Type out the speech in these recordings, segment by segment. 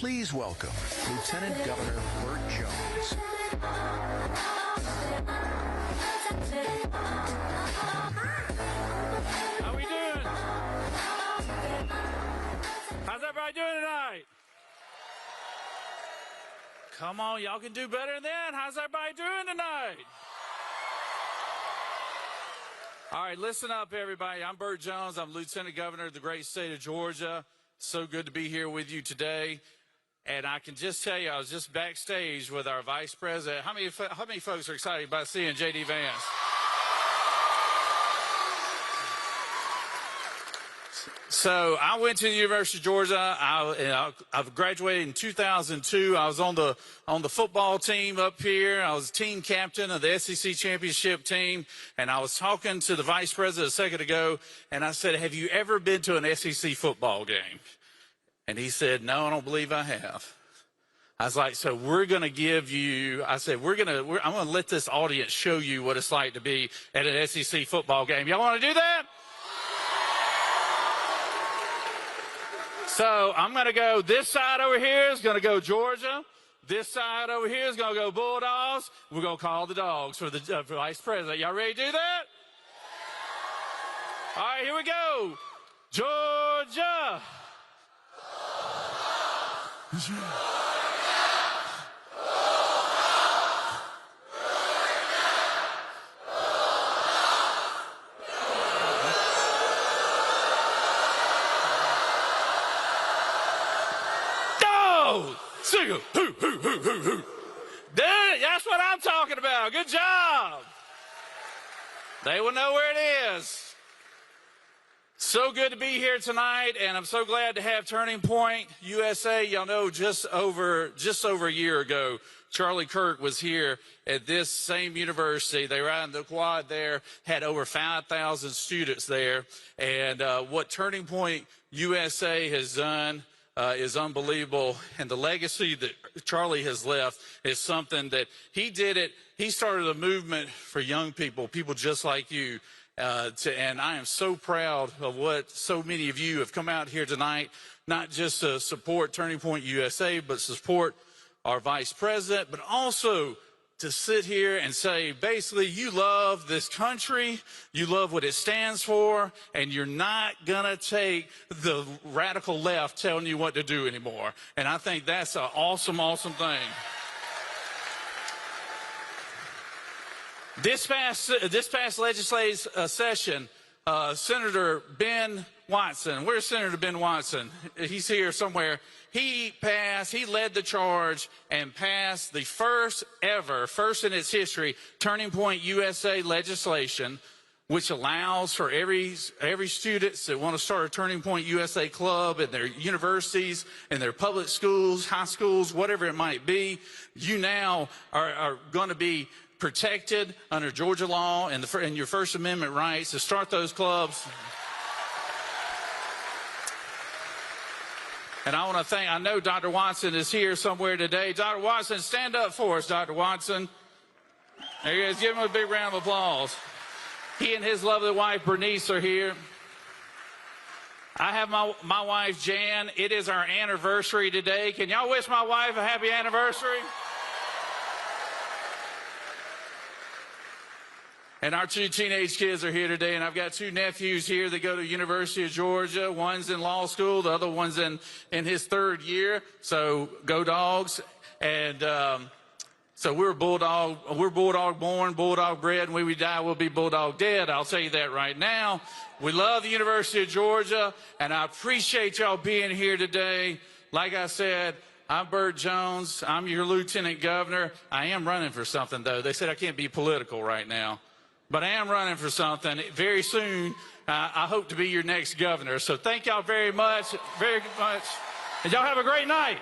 Please welcome Lieutenant Governor Bert Jones. How we doing? How's everybody doing tonight? Come on, y'all can do better than that. How's everybody doing tonight? All right, listen up, everybody. I'm Bert Jones. I'm Lieutenant Governor of the great state of Georgia. So good to be here with you today. And I can just tell you, I was just backstage with our Vice President. How many folks are excited about seeing J.D. Vance? So I went to the University of Georgia. I've graduated in 2002. I was on the football team up here. I was team captain of the SEC championship team. And I was talking to the vice president a second ago, and I said, "Have you ever been to an SEC football game?" And he said, "No, I don't believe I have." I was like, "So we're going to give you," I said, I'm going to let this audience show you what it's like to be at an SEC football game. Y'all want to do that? So I'm going to go, this side over here is going to go Georgia. This side over here is going to go Bulldogs. We're going to call the dogs for the vice president. Y'all ready to do that? All right, here we go. Georgia. Sing it. Hoo, hoo, hoo, hoo, hoo. That's what I'm talking about. Good job. They will know where it is. So good to be here tonight, and I'm so glad to have Turning Point USA. Y'all know just over a year ago, Charlie Kirk was here at this same university. They were out in the quad there, had over 5,000 students there. And what Turning Point USA has done is unbelievable, and the legacy that Charlie has left is something that he did it. He started a movement for young people just like you, and I am so proud of what so many of you have come out here tonight, not just to support Turning Point USA, but support our vice president, but also to sit here and say, basically, you love this country, you love what it stands for, and you're not going to take the radical left telling you what to do anymore. And I think that's an awesome, awesome thing. This past legislative session, Senator Ben Watson, where's Senator Ben Watson? He's here somewhere. He led the charge and passed the first in its history, Turning Point USA legislation, which allows for every students that want to start a Turning Point USA club in their universities, in their public schools, high schools, whatever it might be. You now are going to be protected under Georgia law and your First Amendment rights to start those clubs. And I want to thank, I know Dr. Watson is here somewhere today. Dr. Watson, stand up for us, Dr. Watson. There he is. Give him a big round of applause. He and his lovely wife, Bernice, are here. I have my wife, Jan. It is our anniversary today. Can y'all wish my wife a happy anniversary? And our two teenage kids are here today, and I've got two nephews here that go to University of Georgia. One's in law school, the other one's in his third year. So go Dogs. And so we're Bulldog born, Bulldog bred, and when we die, we'll be Bulldog dead. I'll tell you that right now. We love the University of Georgia, and I appreciate y'all being here today. Like I said, I'm Bert Jones. I'm your Lieutenant Governor. I am running for something, though. They said I can't be political right now. But I am running for something. Very soon, I hope to be your next governor. So thank y'all very much, and y'all have a great night.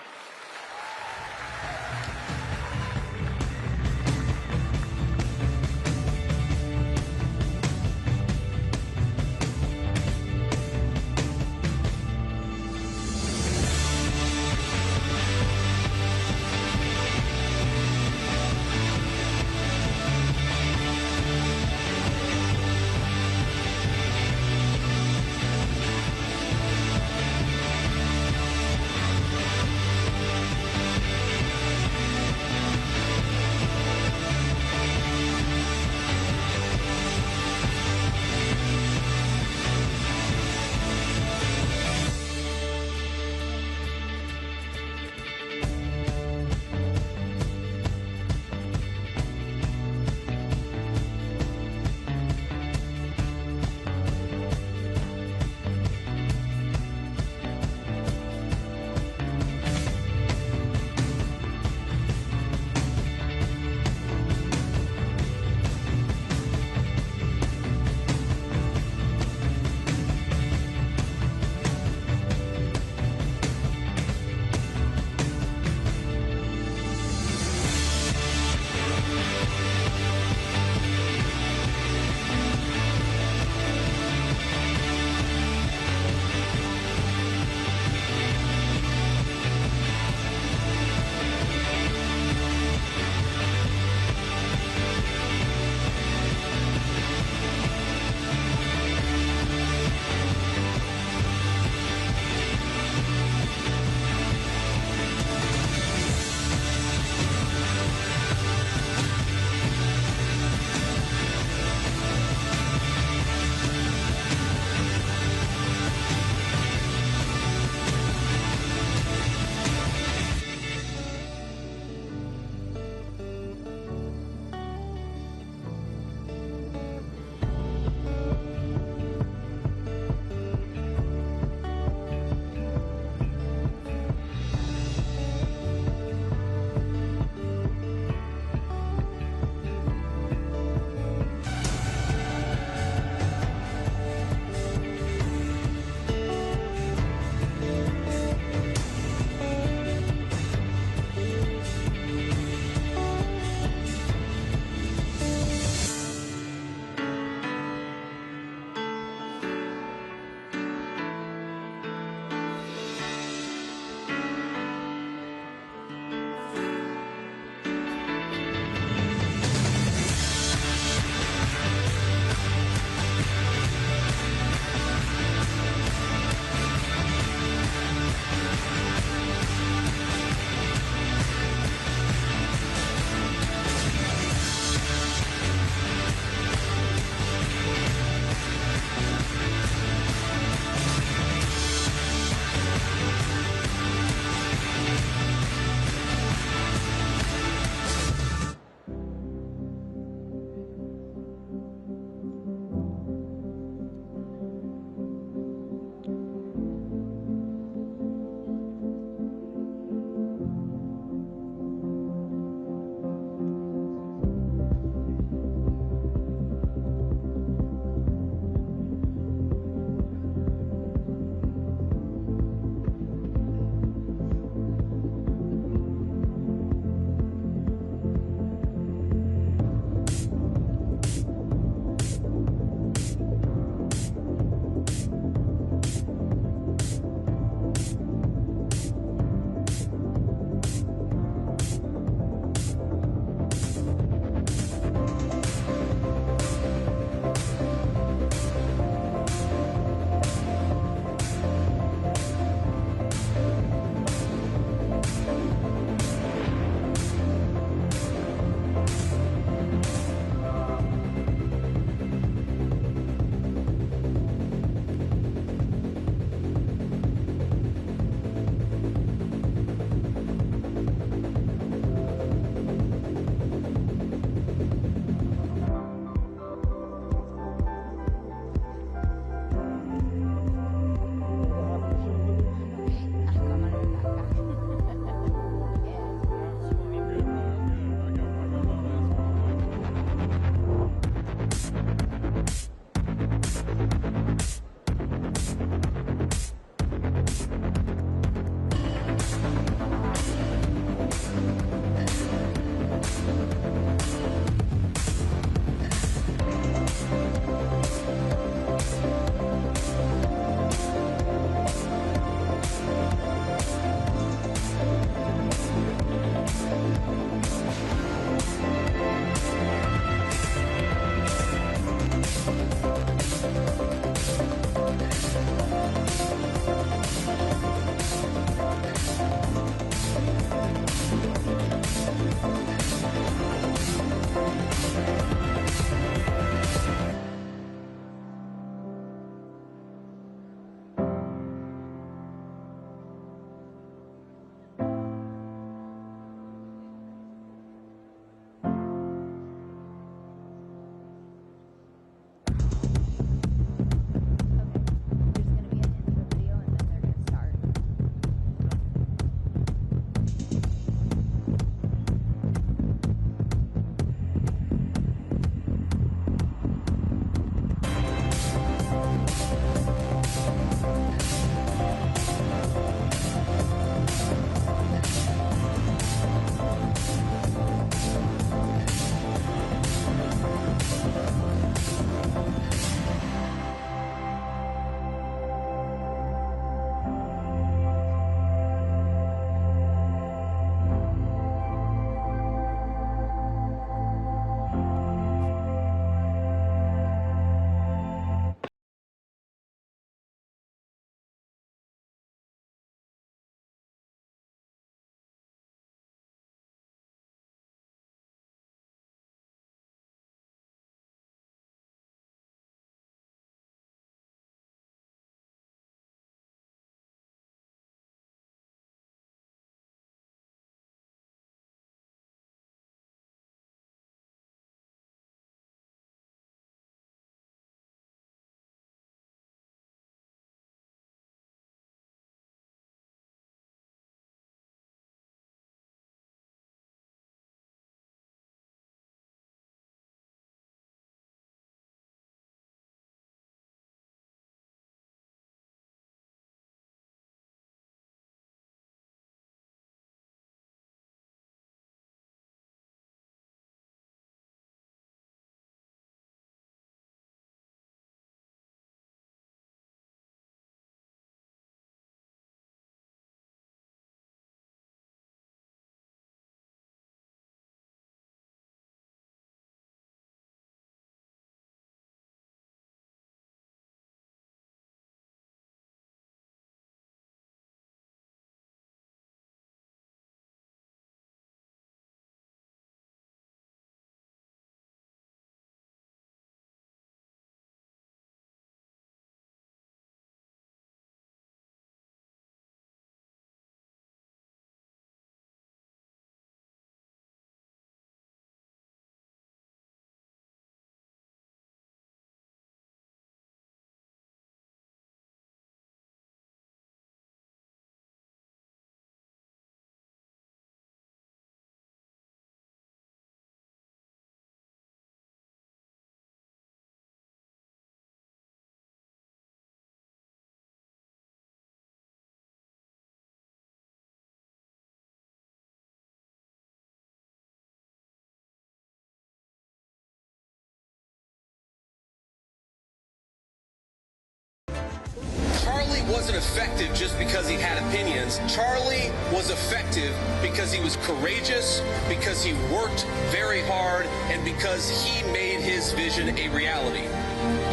wasn't effective just because he had opinions. Charlie was effective because he was courageous, because he worked very hard, and because he made his vision a reality.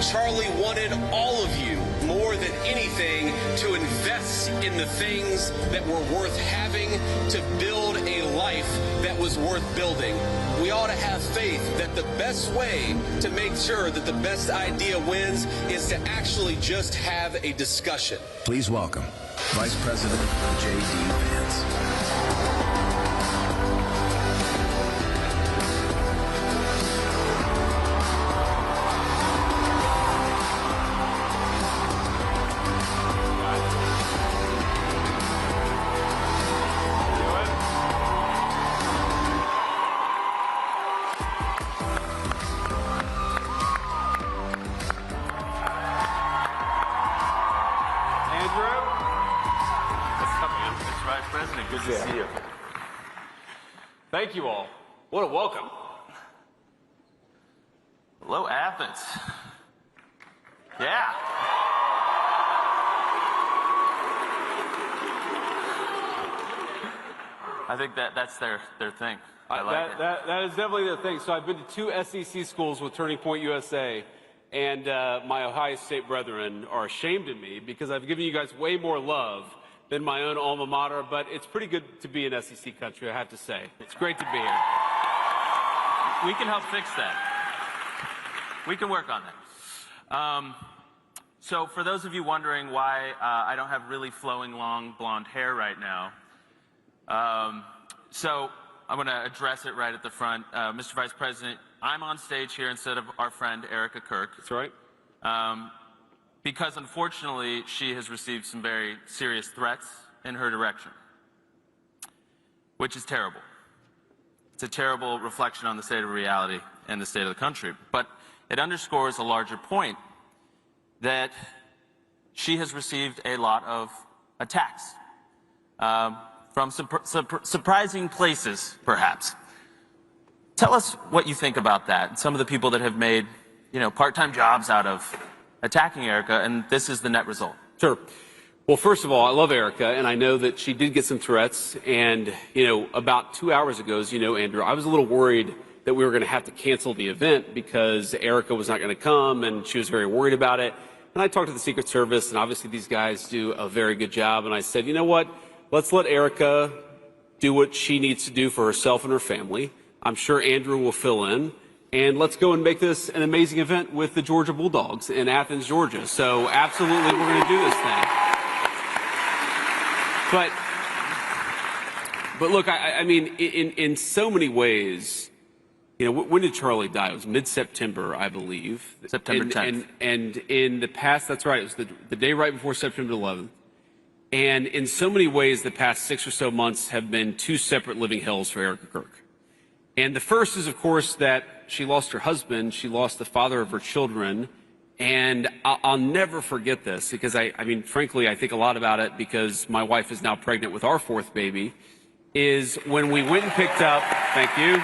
Charlie wanted all of you, more than anything, to invest in the things that were worth having, to build a life that was worth building. We ought to have faith that the best way to make sure that the best idea wins is to actually just have a discussion. Please welcome Vice President J.D. Vance. Good to see you. Thank you all. What a welcome. Hello, Athens. Yeah. I think that's their thing. I like it. That is definitely their thing. So I've been to 2 SEC schools with Turning Point USA, and my Ohio State brethren are ashamed of me because I've given you guys way more love than my own alma mater, but it's pretty good to be in SEC country, I have to say. It's great to be here. We can help fix that. We can work on that. So for those of you wondering why I don't have really flowing, long, blonde hair right now, so I'm going to address it right at the front. Mr. Vice President, I'm on stage here instead of our friend Erica Kirk. That's right. Because unfortunately, she has received some very serious threats in her direction, which is terrible. It's a terrible reflection on the state of reality and the state of the country. But it underscores a larger point that she has received a lot of attacks from surprising places, perhaps. Tell us what you think about that. Some of the people that have made, part-time jobs out of attacking Erica, and this is the net result. Sure. Well, first of all, I love Erica, and I know that she did get some threats. And, about 2 hours ago, as you know, Andrew, I was a little worried that we were going to have to cancel the event because Erica was not going to come, and she was very worried about it. And I talked to the Secret Service, and obviously these guys do a very good job. And I said, you know what? Let's let Erica do what she needs to do for herself and her family. I'm sure Andrew will fill in. And let's go and make this an amazing event with the Georgia Bulldogs in Athens, Georgia. So absolutely, we're going to do this thing. But look, I mean, in so many ways, when did Charlie die? It was mid-September, I believe. September 10th. And in the past, that's right, it was the day right before September 11th. And in so many ways, the past 6 or so months have been 2 separate living hells for Erica Kirk. And the first is, of course, that she lost her husband, she lost the father of her children, and I'll never forget this because I mean, frankly, I think a lot about it because my wife is now pregnant with our 4th baby, is when we went and picked up, thank you,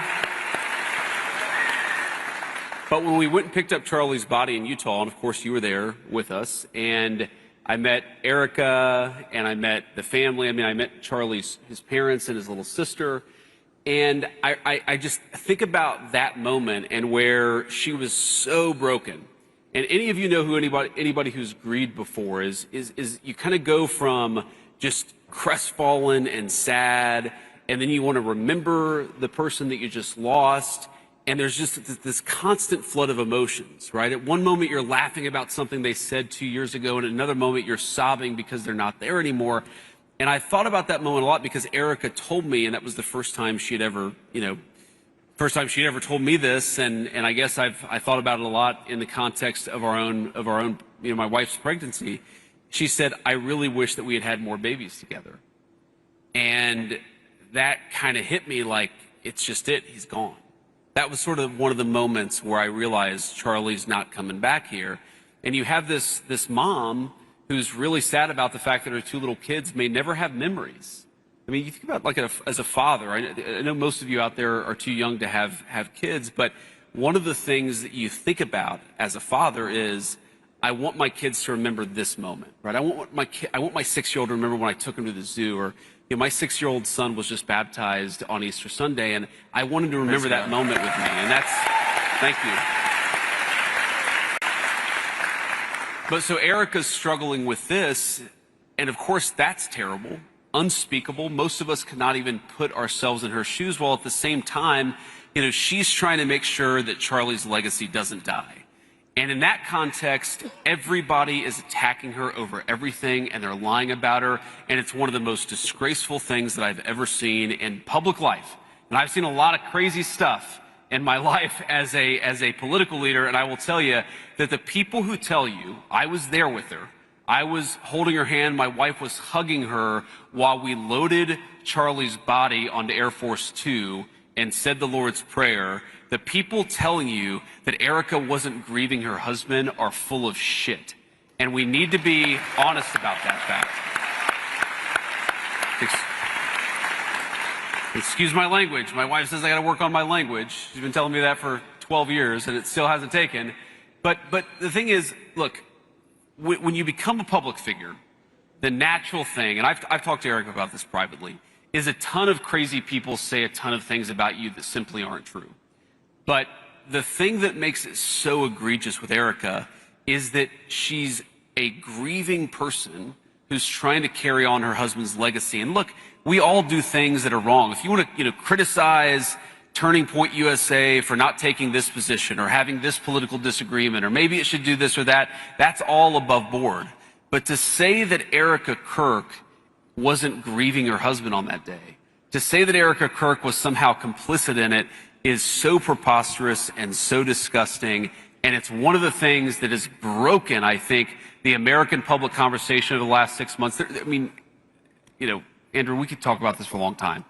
but when we went and picked up Charlie's body in Utah, and of course you were there with us, and I met Erica, and I met the family, I met his parents and his little sister. And I just think about that moment and where she was so broken. And any of you know who anybody who's grieved before is you kind of go from just crestfallen and sad, and then you want to remember the person that you just lost, and there's just this constant flood of emotions, right? At one moment you're laughing about something they said 2 years ago, and at another moment you're sobbing because they're not there anymore. And I thought about that moment a lot because Erica told me, and that was the first time she'd ever, told me this, and I guess I thought about it a lot in the context of our own, my wife's pregnancy. She said, I really wish that we had had more babies together. And that kind of hit me like, it's just it, he's gone. That was sort of one of the moments where I realized Charlie's not coming back here. And you have this mom who's really sad about the fact that her 2 little kids may never have memories. I mean, you think about like as a father, I know most of you out there are too young to have kids, but one of the things that you think about as a father is, I want my kids to remember this moment, right? I want my 6-year-old to remember when I took him to the zoo, or my 6-year-old son was just baptized on Easter Sunday, and I want him to remember that moment with me, and that's, thank you. But so Erica's struggling with this, and of course that's terrible, unspeakable. Most of us cannot even put ourselves in her shoes, while at the same time, she's trying to make sure that Charlie's legacy doesn't die. And in that context, everybody is attacking her over everything, and they're lying about her, and it's one of the most disgraceful things that I've ever seen in public life. And I've seen a lot of crazy stuff in my life as a political leader, and I will tell you that the people who tell you, I was there with her, I was holding her hand, my wife was hugging her while we loaded Charlie's body onto Air Force 2 and said the Lord's Prayer, the people telling you that Erica wasn't grieving her husband are full of shit. And we need to be honest about that fact. Excuse my language. My wife says I got to work on my language. She's been telling me that for 12 years, and it still hasn't taken. But the thing is, look, when you become a public figure, the natural thing, and I've talked to Erica about this privately, is a ton of crazy people say a ton of things about you that simply aren't true. But the thing that makes it so egregious with Erica is that she's a grieving person who's trying to carry on her husband's legacy. And look, we all do things that are wrong. If you want to, criticize Turning Point USA for not taking this position or having this political disagreement, or maybe it should do this or that, that's all above board. But to say that Erica Kirk wasn't grieving her husband on that day, to say that Erica Kirk was somehow complicit in it, is so preposterous and so disgusting, and it's one of the things that has broken, I think, the American public conversation over the last 6 months. I mean, Andrew, we could talk about this for a long time.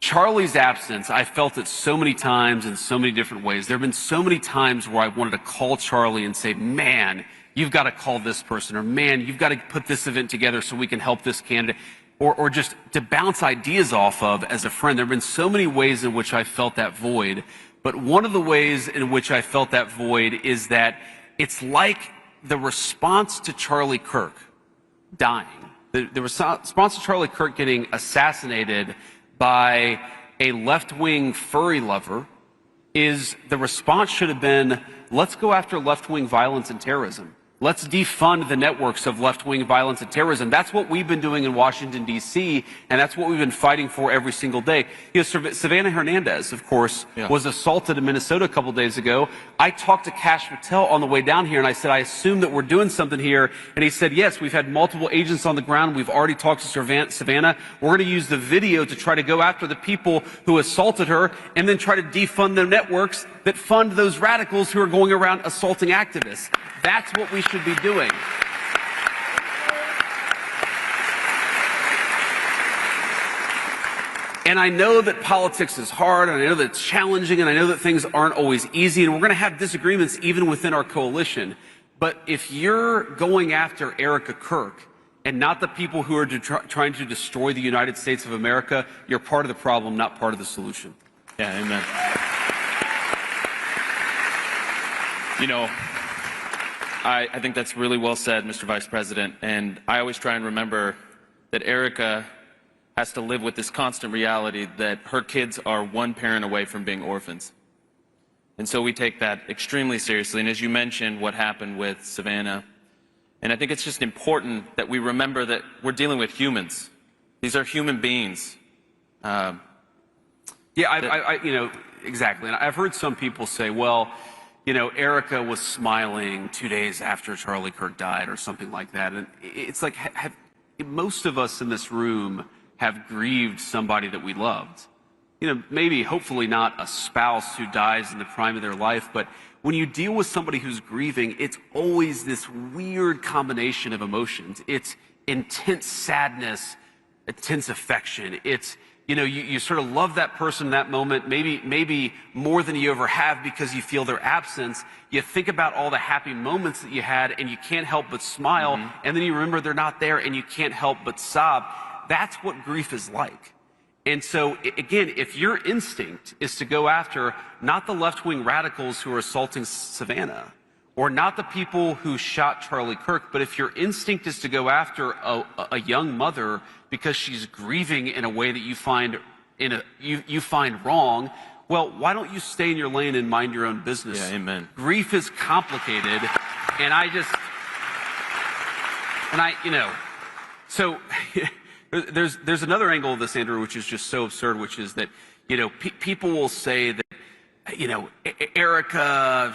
Charlie's absence, I felt it so many times in so many different ways. There have been so many times where I wanted to call Charlie and say, man, you've got to call this person, or man, you've got to put this event together so we can help this candidate. Or just to bounce ideas off of as a friend. There have been so many ways in which I felt that void, but one of the ways in which I felt that void is that it's like the response to Charlie Kirk dying, the response to Charlie Kirk getting assassinated by a left-wing furry lover is the response should have been, let's go after left-wing violence and terrorism. Let's defund the networks of left-wing violence and terrorism. That's what we've been doing in Washington, D.C., and that's what we've been fighting for every single day. Savannah Hernandez, of course, was assaulted in Minnesota a couple days ago. I talked to Kash Patel on the way down here, and I said, I assume that we're doing something here. And he said, yes, we've had multiple agents on the ground. We've already talked to Savannah. We're going to use the video to try to go after the people who assaulted her and then try to defund the networks that fund those radicals who are going around assaulting activists. That's what we should be doing. And I know that politics is hard, and I know that it's challenging, and I know that things aren't always easy, and we're going to have disagreements even within our coalition. But if you're going after Erica Kirk and not the people who are trying to destroy the United States of America, you're part of the problem, not part of the solution. Yeah, amen. I think that's really well said, Mr. Vice President, and I always try and remember that Erica has to live with this constant reality that her kids are one parent away from being orphans. And so we take that extremely seriously, and as you mentioned, what happened with Savannah, and I think it's just important that we remember that we're dealing with humans. These are human beings. Exactly, and I've heard some people say, well, Erica was smiling 2 days after Charlie Kirk died or something like that. And it's like, most of us in this room have grieved somebody that we loved. Maybe, hopefully not a spouse who dies in the prime of their life, but when you deal with somebody who's grieving, it's always this weird combination of emotions. It's intense sadness, intense affection. It's, you sort of love that person in that moment, maybe more than you ever have because you feel their absence. You think about all the happy moments that you had and you can't help but smile, and then you remember they're not there and you can't help but sob. That's what grief is like. And so, again, if your instinct is to go after not the left-wing radicals who are assaulting Savannah, or not the people who shot Charlie Kirk, but if your instinct is to go after a young mother because she's grieving in a way that you find you find wrong, well, why don't you stay in your lane and mind your own business? Yeah, amen. Grief is complicated, and so there's another angle of this, Andrew, which is just so absurd, which is that, people will say that, Erica,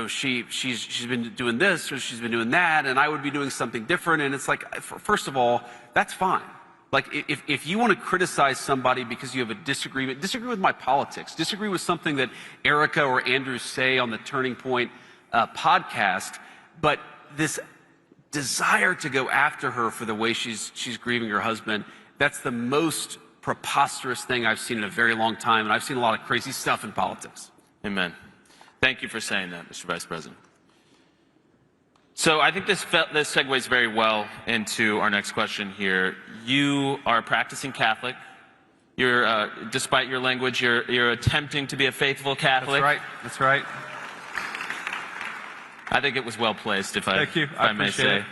she's been doing this or she's been doing that, and I would be doing something different. And it's like, first of all, that's fine. Like, if you want to criticize somebody because you have a disagreement, disagree with my politics, disagree with something that Erica or Andrew say on the Turning Point podcast, but this desire to go after her for the way she's grieving her husband, that's the most preposterous thing I've seen in a very long time, and I've seen a lot of crazy stuff in politics. Amen. Thank you for saying that, Mr. Vice President. So I think this segues very well into our next question here. You are a practicing Catholic. You're, despite your language, you're attempting to be a faithful Catholic. That's right. That's right. I think it was well placed, if Thank you. if I may say. It.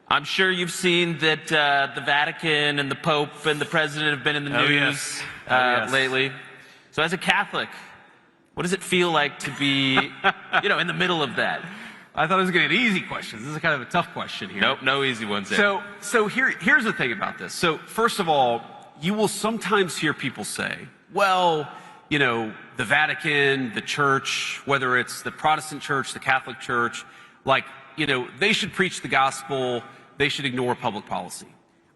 I'm sure you've seen that the Vatican and the Pope and the President have been in the news lately. So as a Catholic, what does it feel like to be, in the middle of that? I thought I was going to get easy questions. This is kind of a tough question here. Nope, no easy ones there. So here's the thing about this. So first of all, you will sometimes hear people say, well, the Vatican, the church, whether it's the Protestant church, the Catholic church, they should preach the gospel, they should ignore public policy.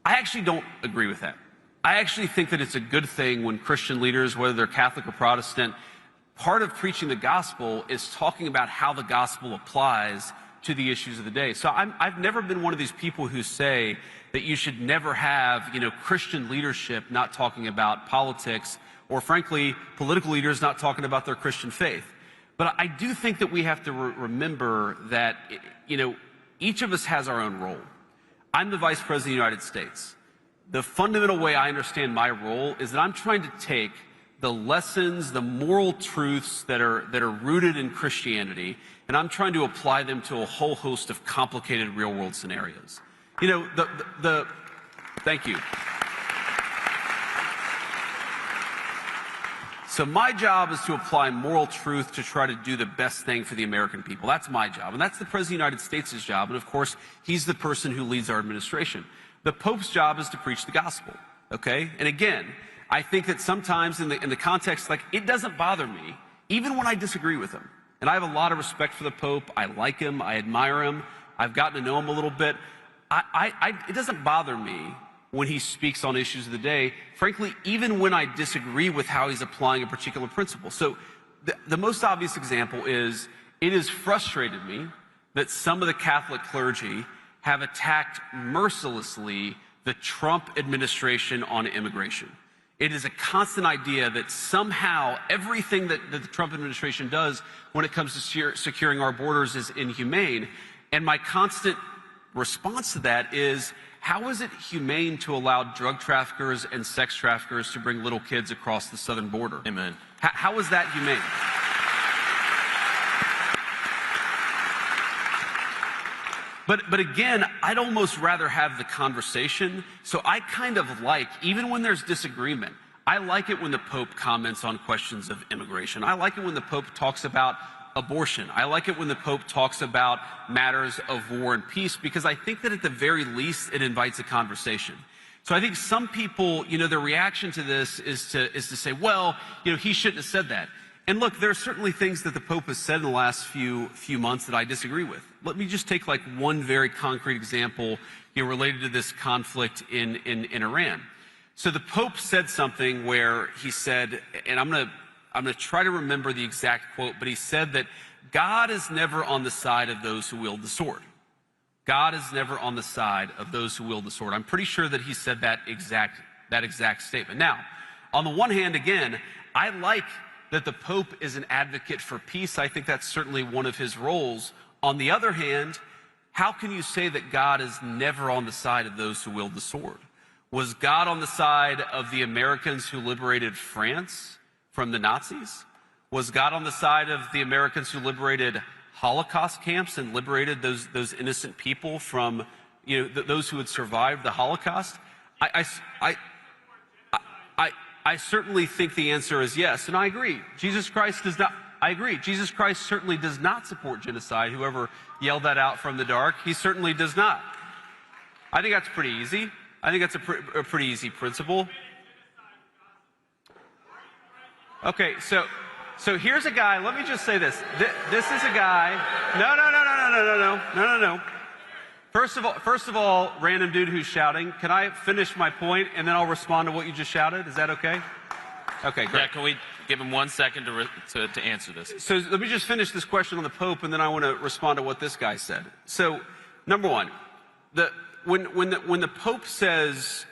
I actually don't agree with that. I actually think that it's a good thing when Christian leaders, whether they're Catholic or Protestant, part of preaching the gospel is talking about how the gospel applies to the issues of the day. So I've never been one of these people who say that you should never have, Christian leadership not talking about politics, or frankly, political leaders not talking about their Christian faith. But I do think that we have to remember that, each of us has our own role. I'm the Vice President of the United States. The fundamental way I understand my role is that I'm trying to take the lessons, the moral truths that are rooted in Christianity, and I'm trying to apply them to a whole host of complicated real-world scenarios. Thank you. So my job is to apply moral truth to try to do the best thing for the American people. That's my job, and that's the President of the United States' job, and of course, he's the person who leads our administration. The Pope's job is to preach the gospel, okay? And again, I think that sometimes in the context, it doesn't bother me, even when I disagree with him. And I have a lot of respect for the Pope. I like him. I admire him. I've gotten to know him a little bit. It doesn't bother me when he speaks on issues of the day, frankly, even when I disagree with how he's applying a particular principle. So the most obvious example is, it has frustrated me that some of the Catholic clergy have attacked mercilessly the Trump administration on immigration. It is a constant idea that somehow everything that the Trump administration does when it comes to securing our borders is inhumane. And my constant response to that is, how is it humane to allow drug traffickers and sex traffickers to bring little kids across the southern border? Amen. How is that humane? But again, I'd almost rather have the conversation. So I kind of like, even when there's disagreement, I like it when the Pope comments on questions of immigration. I like it when the Pope talks about abortion. I like it when the Pope talks about matters of war and peace, because I think that at the very least it invites a conversation. So I think some people, their reaction to this is to say, well, he shouldn't have said that. And look, there are certainly things that the Pope has said in the last few months that I disagree with. Let me just take one very concrete example related to this conflict in Iran. So the Pope said something where he said, and I'm gonna try to remember the exact quote, but he said that God is never on the side of those who wield the sword. God is never on the side of those who wield the sword. I'm pretty sure that he said that exact statement. Now, on the one hand, again, I like that the Pope is an advocate for peace. I think that's certainly one of his roles. On the other hand, how can you say that God is never on the side of those who wield the sword? Was God on the side of the Americans who liberated France from the Nazis? Was God on the side of the Americans who liberated Holocaust camps and liberated those innocent people from, those who had survived the Holocaust? I certainly think the answer is yes, and I agree. Jesus Christ does not. I agree. Jesus Christ certainly does not support genocide. Whoever yelled that out from the dark, he certainly does not. I think that's pretty easy. I think that's a pretty easy principle. Okay, so here's a guy. Let me just say this. This is a guy. No. First of all, random dude who's shouting, can I finish my point and then I'll respond to what you just shouted? Is that okay? Okay, great. Yeah, can we give him 1 second to answer this? So let me just finish this question on the Pope, and then I want to respond to what this guy said. So, number one, when the Pope says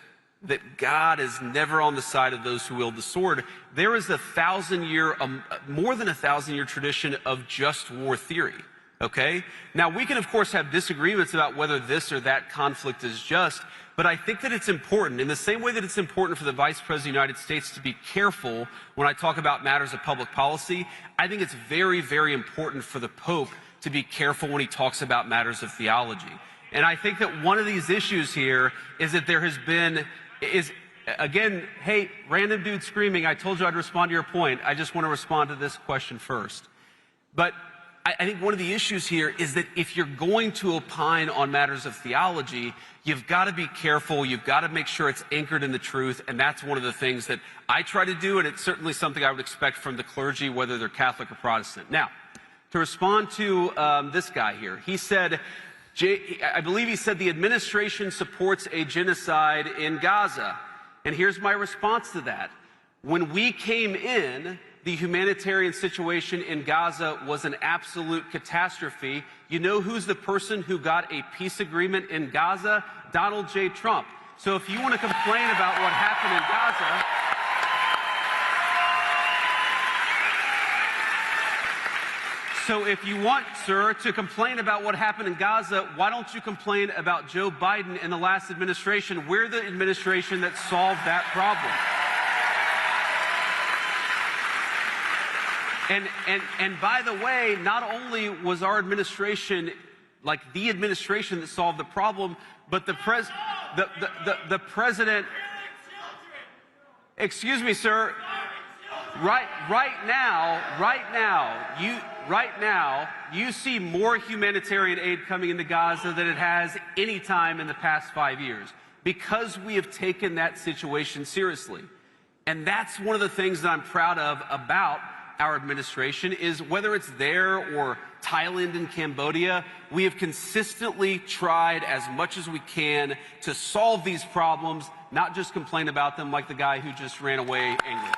that God is never on the side of those who wield the sword, there is more than a 1,000-year tradition of just war theory. Okay? Now, we can, of course, have disagreements about whether this or that conflict is just, but I think that it's important, in the same way that it's important for the Vice President of the United States to be careful when I talk about matters of public policy, I think it's very, very important for the Pope to be careful when he talks about matters of theology. And I think that one of these issues here is that there has been, again, hey, random dude screaming, I told you I'd respond to your point. I just want to respond to this question first. But I think one of the issues here is that if you're going to opine on matters of theology, you've got to be careful. You've got to make sure it's anchored in the truth. And that's one of the things that I try to do. And it's certainly something I would expect from the clergy, whether they're Catholic or Protestant. Now, to respond to this guy here, he said, I believe he said the administration supports a genocide in Gaza. And here's my response to that. When we came in, the humanitarian situation in Gaza was an absolute catastrophe. You know who's the person who got a peace agreement in Gaza? Donald J. Trump. So if you want to complain about what happened in Gaza, so if you want, sir, to complain about what happened in Gaza, why don't you complain about Joe Biden and the last administration? We're the administration that solved that problem. And by the way, not only was our administration like the administration that solved the problem, but the president. Excuse me, sir. Right now, you see more humanitarian aid coming into Gaza than it has any time in the past 5 years, because we have taken that situation seriously. And that's one of the things that I'm proud of about our administration, is whether it's there or Thailand and Cambodia, we have consistently tried as much as we can to solve these problems, not just complain about them like the guy who just ran away angry.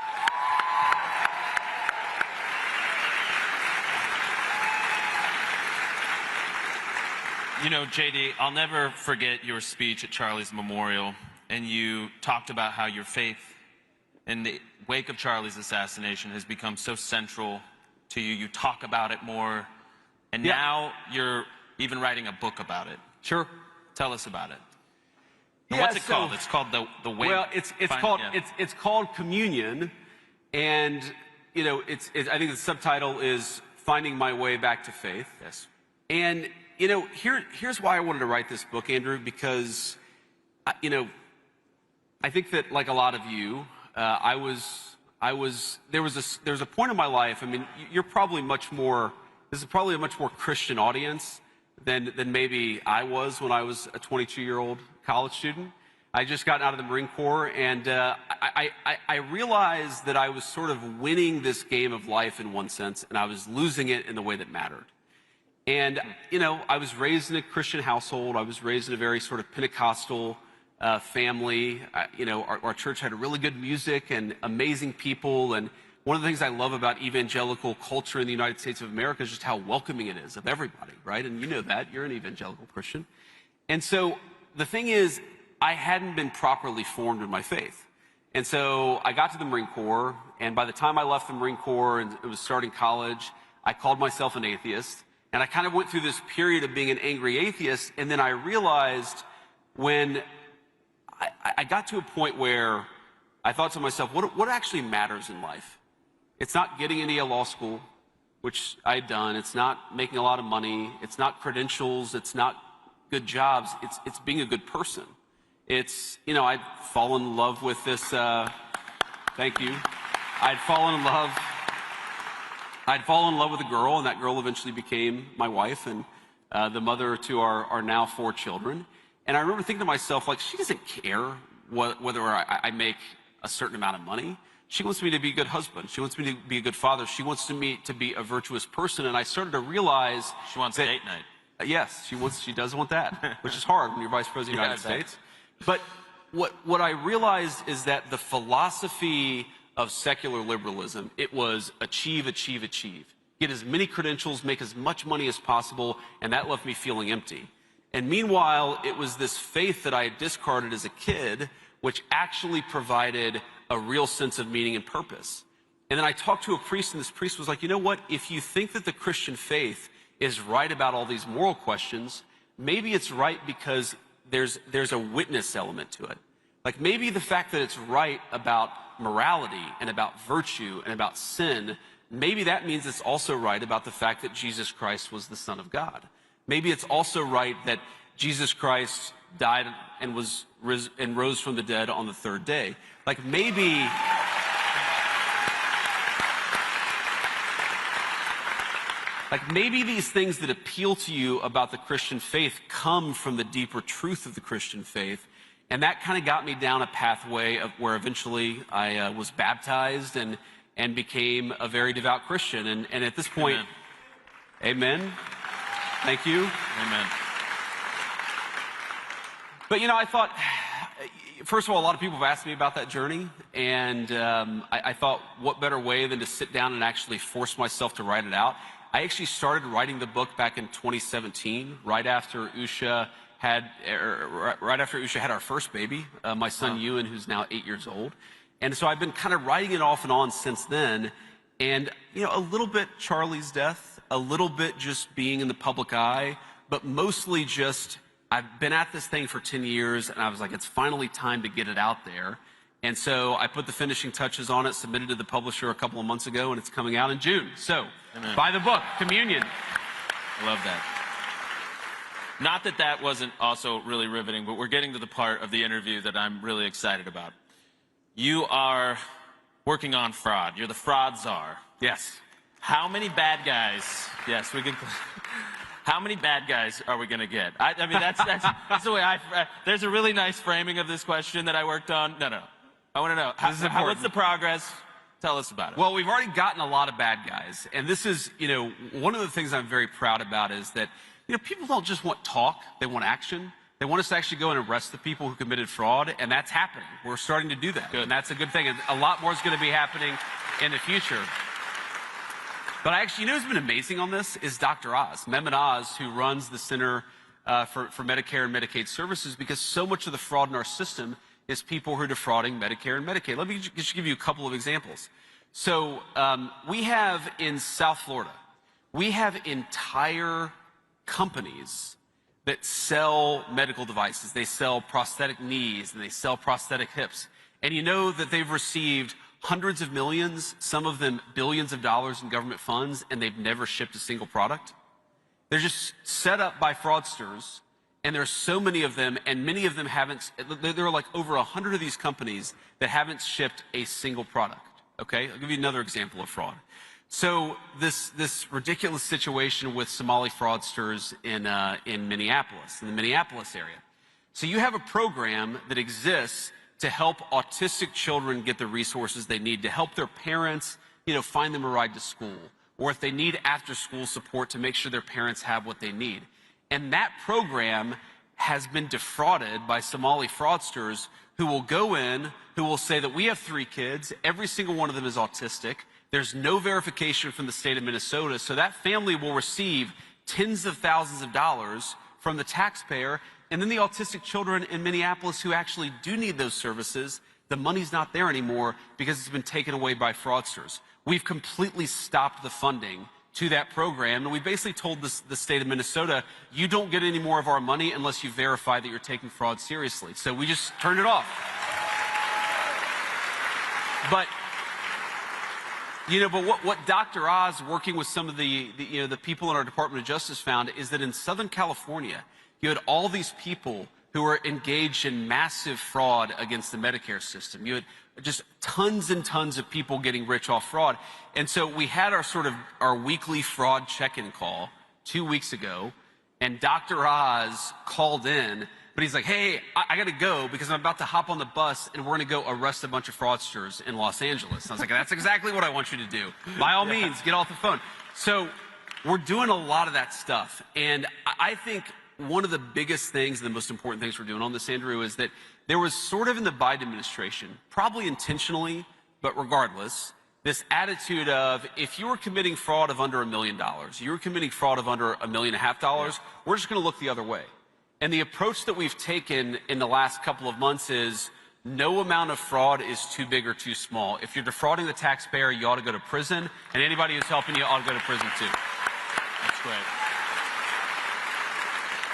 You know, JD, I'll never forget your speech at Charlie's memorial, and you talked about how your faith in the wake of Charlie's assassination has become so central to you. You talk about it more, and now you're even writing a book about it. Sure. Tell us about it. Yeah, what's it called? It's called the Wake. Well, it's called Communion, and you know, I think the subtitle is Finding My Way Back to Faith. Yes. And you know, here's why I wanted to write this book, Andrew, because you know, I think that like a lot of you, there was a point in my life. I mean, you're probably this is probably a much more Christian audience than maybe I was when I was a 22-year-old college student. I just got out of the Marine Corps, and I realized that I was sort of winning this game of life in one sense, and I was losing it in the way that mattered. And, you know, I was raised in a Christian household. I was raised in a very sort of Pentecostal family. You know, our church had really good music and amazing people. And one of the things I love about evangelical culture in the United States of America is just how welcoming it is of everybody, right? And you know that. You're an evangelical Christian. And so the thing is, I hadn't been properly formed in my faith. And so I got to the Marine Corps, and by the time I left the Marine Corps and it was starting college, I called myself an atheist. And I kind of went through this period of being an angry atheist, and then I realized when I got to a point where I thought to myself, what actually matters in life? It's not getting into a law school. which I had done. It's not making a lot of money. It's not credentials. It's not good jobs. It's being a good person. It's, you know, I'd fallen in love with this, thank you. I'd fallen in love with a girl, and that girl eventually became my wife and the mother to our now 4 children. And I remember thinking to myself, like, she doesn't care whether I make a certain amount of money. She wants me to be a good husband. She wants me to be a good father. She wants me to be a virtuous person. And I started to realize she wants that, date night. Yes, she does want that, which is hard when you're vice president of the United States. But what I realized is that the philosophy of secular liberalism, it was achieve, achieve, achieve. Get as many credentials, make as much money as possible, and that left me feeling empty. And meanwhile, it was this faith that I had discarded as a kid, which actually provided a real sense of meaning and purpose. And then I talked to a priest, and this priest was like, you know what? If you think that the Christian faith is right about all these moral questions, maybe it's right because there's a witness element to it. Like maybe the fact that it's right about morality and about virtue and about sin, maybe that means it's also right about the fact that Jesus Christ was the Son of God. Maybe it's also right that Jesus Christ died and rose from the dead on the 3rd day. Like maybe these things that appeal to you about the Christian faith come from the deeper truth of the Christian faith. And that kind of got me down a pathway of where eventually I was baptized and became a very devout Christian. And at this point, amen. Thank you. Amen. But, you know, I thought, first of all, a lot of people have asked me about that journey. And I thought, what better way than to sit down and actually force myself to write it out? I actually started writing the book back in 2017, right after Usha had our first baby, my son Ewan, who's now 8 years old. And so I've been kind of writing it off and on since then. And, you know, a little bit Charlie's death, a little bit just being in the public eye, but mostly just I've been at this thing for 10 years, and I was like, it's finally time to get it out there. And so I put the finishing touches on it, submitted to the publisher a couple of months ago, and it's coming out in June. So buy the book, Communion. I love that. Not that that wasn't also really riveting, but we're getting to the part of the interview that I'm really excited about. You are working on fraud. You're the fraud czar. Yes. How many bad guys? Yes, we can. How many bad guys are we going to get? I mean, that's the way there's a really nice framing of this question that I worked on. No. I want to know, what's the progress? Tell us about it. Well, we've already gotten a lot of bad guys. And this is, you know, one of the things I'm very proud about is that, you know, people don't just want talk, they want action. They want us to actually go and arrest the people who committed fraud, and that's happening. We're starting to do that. Good. And that's a good thing. And a lot more is going to be happening in the future. But actually, you know who's been amazing on this is Dr. Oz, Mehmet Oz, who runs the Center for Medicare and Medicaid Services, because so much of the fraud in our system is people who are defrauding Medicare and Medicaid. Let me just give you a couple of examples. So we have in South Florida, we have entire companies that sell medical devices. They sell prosthetic knees and they sell prosthetic hips. And you know that they've received hundreds of millions, some of them billions of dollars in government funds, and they've never shipped a single product. They're just set up by fraudsters, and there's so many of them, and many of them haven't. There are like over 100 of these companies that haven't shipped a single product. Okay, I'll give you another example of fraud. So this ridiculous situation with Somali fraudsters in Minneapolis, in the Minneapolis area. So you have a program that exists to help autistic children get the resources they need, to help their parents, you know, find them a ride to school, or if they need after-school support, to make sure their parents have what they need. And that program has been defrauded by Somali fraudsters who will go in, who will say that we have 3 kids, every single one of them is autistic, there's no verification from the state of Minnesota, so that family will receive tens of thousands of dollars from the taxpayer, and then the autistic children in Minneapolis who actually do need those services, the money's not there anymore because it's been taken away by fraudsters. We've completely stopped the funding to that program, and we basically told the state of Minnesota, you don't get any more of our money unless you verify that you're taking fraud seriously. So we just turned it off. But You know, but what Dr. Oz, working with some of the people in our Department of Justice, found is that in Southern California, you had all these people who were engaged in massive fraud against the Medicare system. You had just tons and tons of people getting rich off fraud. And so we had our weekly fraud check-in call 2 weeks ago, and Dr. Oz called in, but he's like, hey, I got to go because I'm about to hop on the bus and we're going to go arrest a bunch of fraudsters in Los Angeles. And I was like, that's exactly what I want you to do. By all means, get off the phone. So we're doing a lot of that stuff. And I think one of the biggest things, and the most important things we're doing on this, Andrew, is that there was sort of in the Biden administration, probably intentionally, but regardless, this attitude of if you were committing fraud of under $1 million, you were committing fraud of under $1.5 million, we're just going to look the other way. And the approach that we've taken in the last couple of months is no amount of fraud is too big or too small. If you're defrauding the taxpayer, you ought to go to prison, and anybody who's helping you ought to go to prison too. That's great.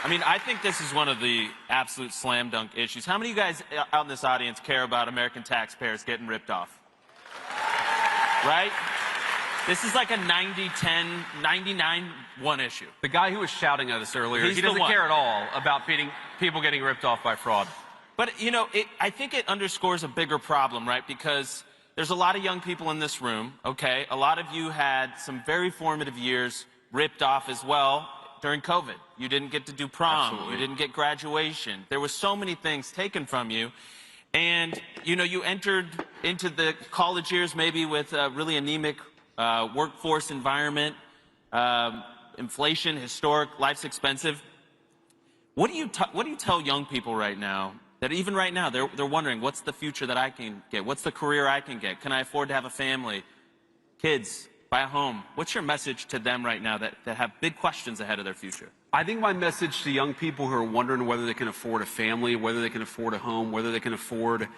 I mean, I think this is one of the absolute slam dunk issues. How many of you guys out in this audience care about American taxpayers getting ripped off? Right? This is like a 90-10, 99-1 issue. The guy who was shouting at us earlier, he doesn't care at all about people getting ripped off by fraud. But, you know, I think it underscores a bigger problem, right? Because there's a lot of young people in this room, okay? A lot of you had some very formative years ripped off as well during COVID. You didn't get to do prom. Absolutely. You didn't get graduation. There were so many things taken from you. And, you know, you entered into the college years maybe with a really anemic workforce environment, inflation, historic, life's expensive. What do you tell young people right now that even right now they're wondering, what's the future that I can get? What's the career I can get? Can I afford to have a family, kids, buy a home? What's your message to them right now that have big questions ahead of their future? I think my message to young people who are wondering whether they can afford a family, whether they can afford a home, whether they can afford,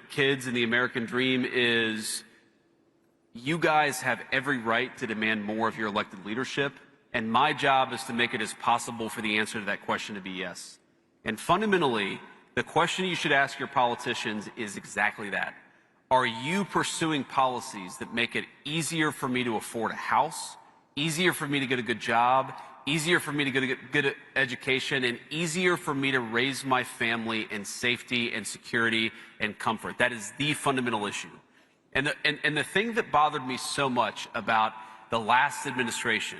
kids and the American dream is you guys have every right to demand more of your elected leadership, and my job is to make it as possible for the answer to that question to be yes. And fundamentally, the question you should ask your politicians is exactly that. Are you pursuing policies that make it easier for me to afford a house, easier for me to get a good job, easier for me to get a good education, and easier for me to raise my family in safety and security and comfort? That is the fundamental issue. And the thing that bothered me so much about the last administration,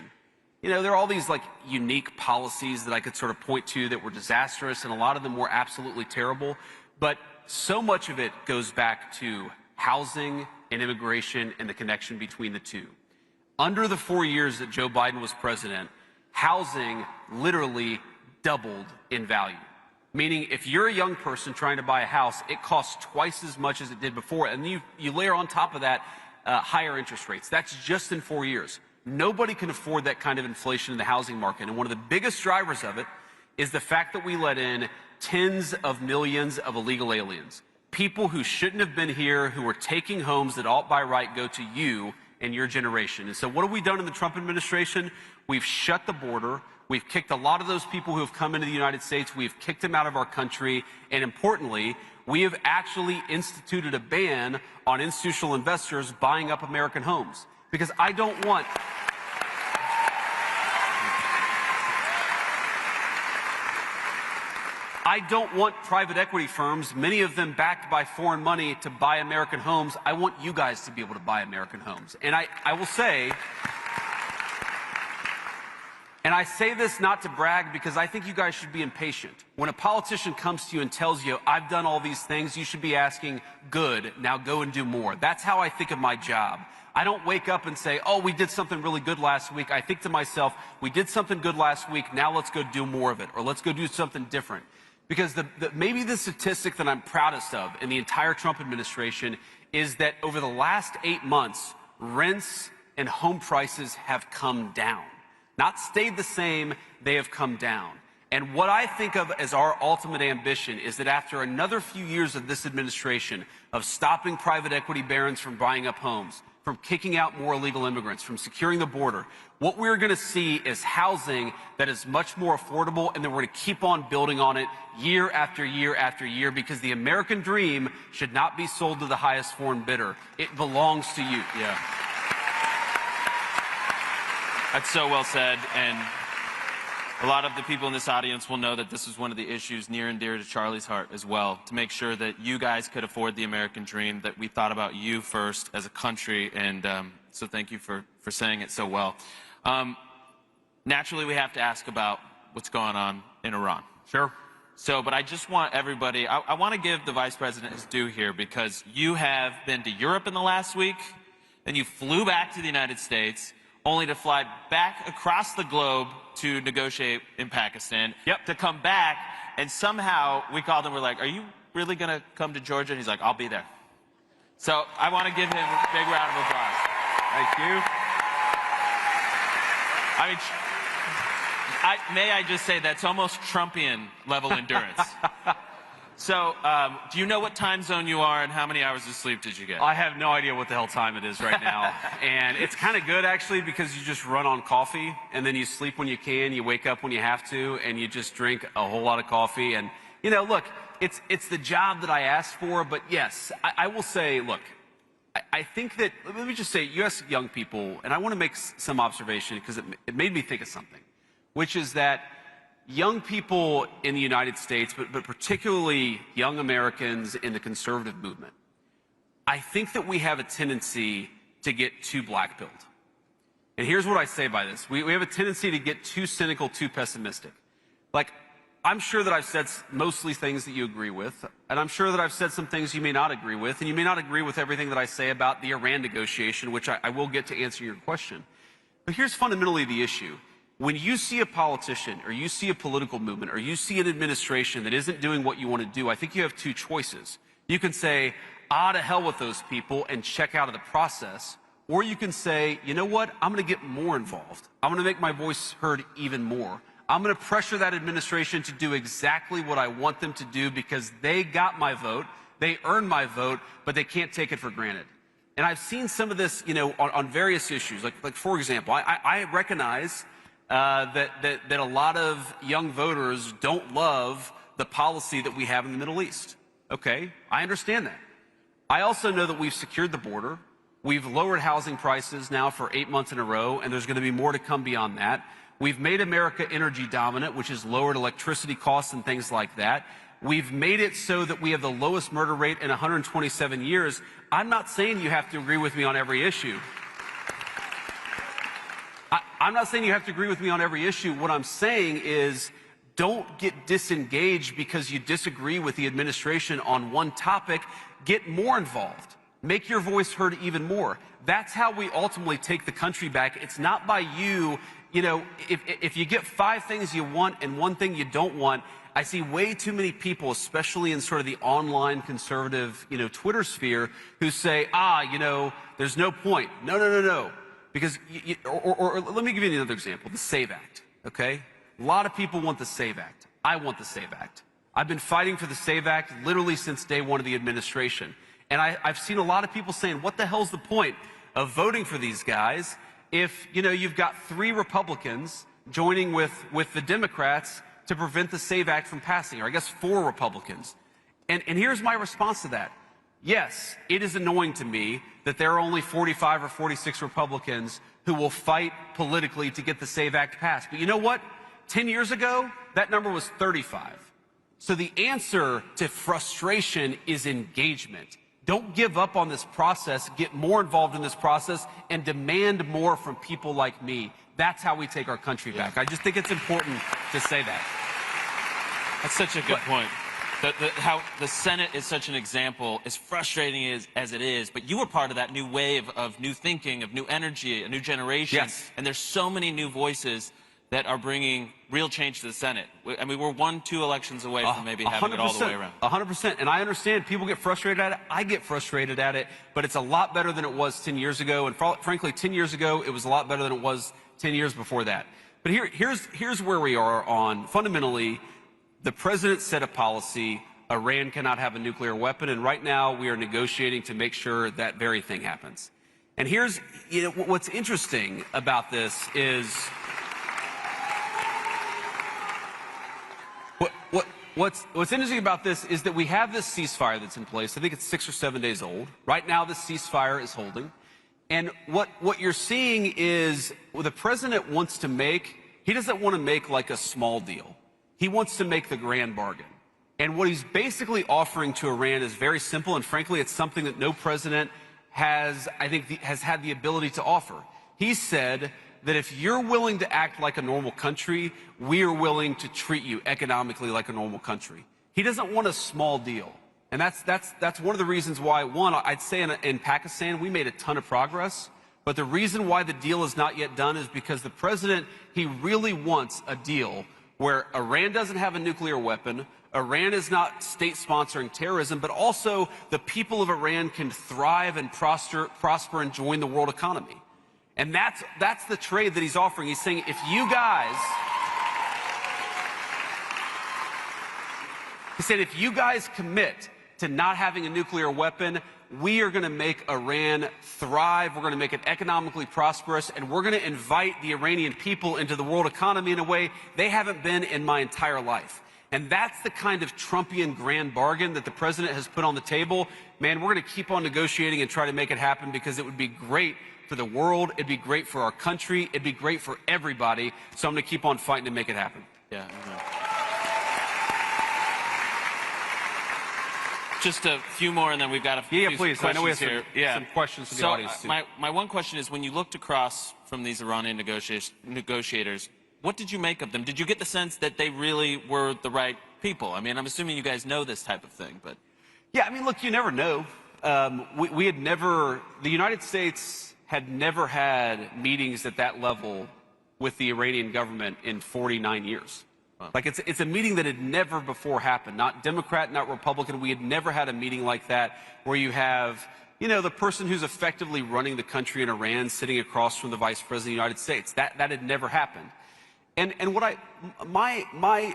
there are all these unique policies that I could sort of point to that were disastrous, and a lot of them were absolutely terrible. But so much of it goes back to housing and immigration and the connection between the two. Under the 4 years that Joe Biden was president, housing literally doubled in value. Meaning, if you're a young person trying to buy a house, it costs twice as much as it did before. And you layer on top of that higher interest rates. That's just in 4 years. Nobody can afford that kind of inflation in the housing market. And one of the biggest drivers of it is the fact that we let in tens of millions of illegal aliens. People who shouldn't have been here, who are taking homes that ought by right go to you and your generation. And so what have we done in the Trump administration? We've shut the border. We've kicked a lot of those people who have come into the United States. We've kicked them out of our country. And importantly, we have actually instituted a ban on institutional investors buying up American homes. Because I don't want private equity firms, many of them backed by foreign money, to buy American homes. I want you guys to be able to buy American homes. And I will say, and I say this not to brag because I think you guys should be impatient. When a politician comes to you and tells you, I've done all these things, you should be asking, good, now go and do more. That's how I think of my job. I don't wake up and say, oh, we did something really good last week. I think to myself, we did something good last week, now let's go do more of it, or let's go do something different. Because maybe the statistic that I'm proudest of in the entire Trump administration is that over the last 8 months, rents and home prices have come down. Not stayed the same, they have come down. And what I think of as our ultimate ambition is that after another few years of this administration, of stopping private equity barons from buying up homes, from kicking out more illegal immigrants, from securing the border, what we're going to see is housing that is much more affordable, and then we're going to keep on building on it year after year after year, because the American dream should not be sold to the highest foreign bidder. It belongs to you. Yeah. That's so well said, and a lot of the people in this audience will know that this is one of the issues near and dear to Charlie's heart as well, to make sure that you guys could afford the American dream, that we thought about you first as a country, and so thank you for saying it so well. Naturally, we have to ask about what's going on in Iran. Sure. So, but I just want everybody, I want to give the Vice President his due here, because you have been to Europe in the last week, then you flew back to the United States, only to fly back across the globe to negotiate in Pakistan, to come back, and somehow we called him, we're like, are you really going to come to Georgia? And he's like, I'll be there. So I want to give him a big round of applause. Thank you. I mean, may I just say that's almost Trumpian level endurance. So, do you know what time zone you are and how many hours of sleep did you get? I have no idea what the hell time it is right now. And it's kind of good, actually, because you just run on coffee, and then you sleep when you can, you wake up when you have to, and you just drink a whole lot of coffee. And, you know, look, it's the job that I asked for, but yes, I will say, look, I think that, let me just say, you ask young people, and I want to make some observation, because it made me think of something, which is that young people in the United States, but particularly young Americans in the conservative movement, I think that we have a tendency to get too black-pilled. And here's what I say by this. We have a tendency to get too cynical, too pessimistic. Like, I'm sure that I've said mostly things that you agree with, and I'm sure that I've said some things you may not agree with, and you may not agree with everything that I say about the Iran negotiation, which I will get to answer your question. But here's fundamentally the issue. When you see a politician, or you see a political movement, or you see an administration that isn't doing what you want to do, I think you have two choices. You can say, to hell with those people, and check out of the process. Or you can say, you know what, I'm going to get more involved. I'm going to make my voice heard even more. I'm going to pressure that administration to do exactly what I want them to do, because they got my vote, they earned my vote, but they can't take it for granted. And I've seen some of this, you know, on various issues. Like for example, I recognize that a lot of young voters don't love the policy that we have in the Middle East. Okay, I understand that. I also know that we've secured the border. We've lowered housing prices now for 8 months in a row, and there's going to be more to come beyond that. We've made America energy dominant, which has lowered electricity costs and things like that. We've made it so that we have the lowest murder rate in 127 years. I'm not saying you have to agree with me on every issue. I'm not saying you have to agree with me on every issue. What I'm saying is, don't get disengaged because you disagree with the administration on one topic. Get more involved. Make your voice heard even more. That's how we ultimately take the country back. It's not by you, you know, if you get 5 things you want and 1 thing you don't want. I see way too many people, especially in sort of the online conservative, you know, Twitter sphere, who say, you know, there's no point. No. Because, or let me give you another example, the SAVE Act, okay? A lot of people want the SAVE Act. I want the SAVE Act. I've been fighting for the SAVE Act literally since day one of the administration. And I've seen a lot of people saying, what the hell's the point of voting for these guys if, you know, you've got 3 Republicans joining with the Democrats to prevent the SAVE Act from passing, or I guess 4 Republicans. And here's my response to that. Yes, it is annoying to me that there are only 45 or 46 Republicans who will fight politically to get the SAVE Act passed. But you know what? 10 years ago, that number was 35. So the answer to frustration is engagement. Don't give up on this process. Get more involved in this process and demand more from people like me. That's how we take our country back. I just think it's important to say that. That's such a good point. How the Senate is such an example, as frustrating as it is, but you were part of that new wave of new thinking, of new energy, a new generation. Yes. And there's so many new voices that are bringing real change to the Senate. I mean, we're 1-2 elections away from maybe having it all the way around. 100%. And I understand people get frustrated at it. I get frustrated at it. But it's a lot better than it was 10 years ago. And frankly, 10 years ago, it was a lot better than it was 10 years before that. But here's where we are on, fundamentally, the president set a policy. Iran cannot have a nuclear weapon. And right now, we are negotiating to make sure that very thing happens. And here's, you know, what's interesting about this is... What's interesting about this is that we have this ceasefire that's in place. I think it's 6 or 7 days old. Right now, this ceasefire is holding. And what you're seeing is what the president wants to make, he doesn't want to make like a small deal. He wants to make the grand bargain. And what he's basically offering to Iran is very simple, and frankly, it's something that no president has, I think, has had the ability to offer. He said that if you're willing to act like a normal country, we are willing to treat you economically like a normal country. He doesn't want a small deal. And that's one of the reasons why, one, I'd say in Pakistan, we made a ton of progress. But the reason why the deal is not yet done is because the president, he really wants a deal where Iran doesn't have a nuclear weapon, Iran is not state sponsoring terrorism, but also the people of Iran can thrive and prosper and join the world economy. And that's the trade that he's offering. He's saying, if you guys, he said, if you guys commit to not having a nuclear weapon, we are going to make Iran thrive, we're going to make it economically prosperous, and we're going to invite the Iranian people into the world economy in a way they haven't been in my entire life. And that's the kind of Trumpian grand bargain that the president has put on the table. Man, we're going to keep on negotiating and try to make it happen because it would be great for the world, it'd be great for our country, it'd be great for everybody. So I'm going to keep on fighting to make it happen. Yeah. Just a few more, and then we've got a few please. questions I know we have here. some questions from the audience, too. My one question is, when you looked across from these Iranian negotiators, what did you make of them? Did you get the sense that they really were the right people? I mean, I'm assuming you guys know this type of thing, but... Yeah, I mean, look, you never know. We had never... The United States had never had meetings at that level with the Iranian government in 49 years. Like, it's a meeting that had never before happened. Not Democrat, not Republican. We had never had a meeting like that where you have, you know, the person who's effectively running the country in Iran sitting across from the Vice President of the United States. That had never happened. And what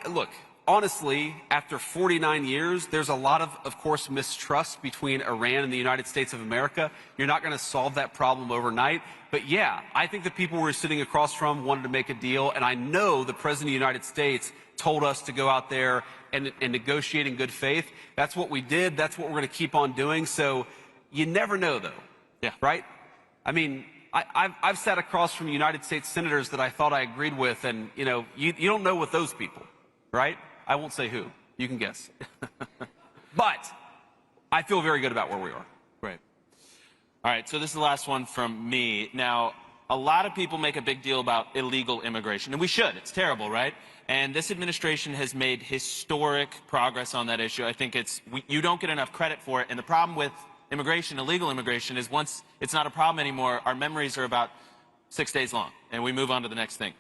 look, honestly, after 49 years, there's a lot of course, mistrust between Iran and the United States of America. You're not going to solve that problem overnight. But yeah, I think the people we're sitting across from wanted to make a deal. And I know the President of the United States told us to go out there and negotiate in good faith. That's what we did. That's what we're going to keep on doing. So you never know, though. Yeah. Right? I mean, I've sat across from United States senators that I thought I agreed with, and, you know, you don't know with those people, right? I won't say who. You can guess. But I feel very good about where we are. Great. All right, so this is the last one from me. Now, a lot of people make a big deal about illegal immigration, and we should. It's terrible, right? And this administration has made historic progress on that issue. I think you don't get enough credit for it, and the problem with immigration, illegal immigration, is once it's not a problem anymore, our memories are about 6 days long, and we move on to the next thing.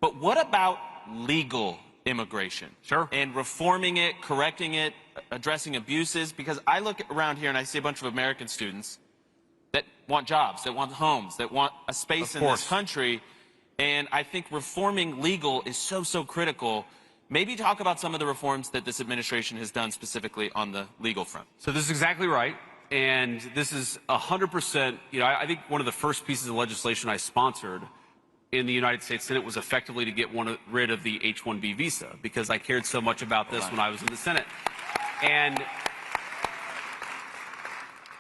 But what about legal immigration? Sure. And reforming it, correcting it, addressing abuses? Because I look around here and I see a bunch of American students that want jobs, that want homes, that want a space in this country, and I think reforming legal is so critical. Maybe talk about some of the reforms that this administration has done specifically on the legal front. So this is exactly right. And this is 100%, you know, I think one of the first pieces of legislation I sponsored in the United States Senate was effectively to get rid of the H-1B visa, because I cared so much about this when I was in the Senate.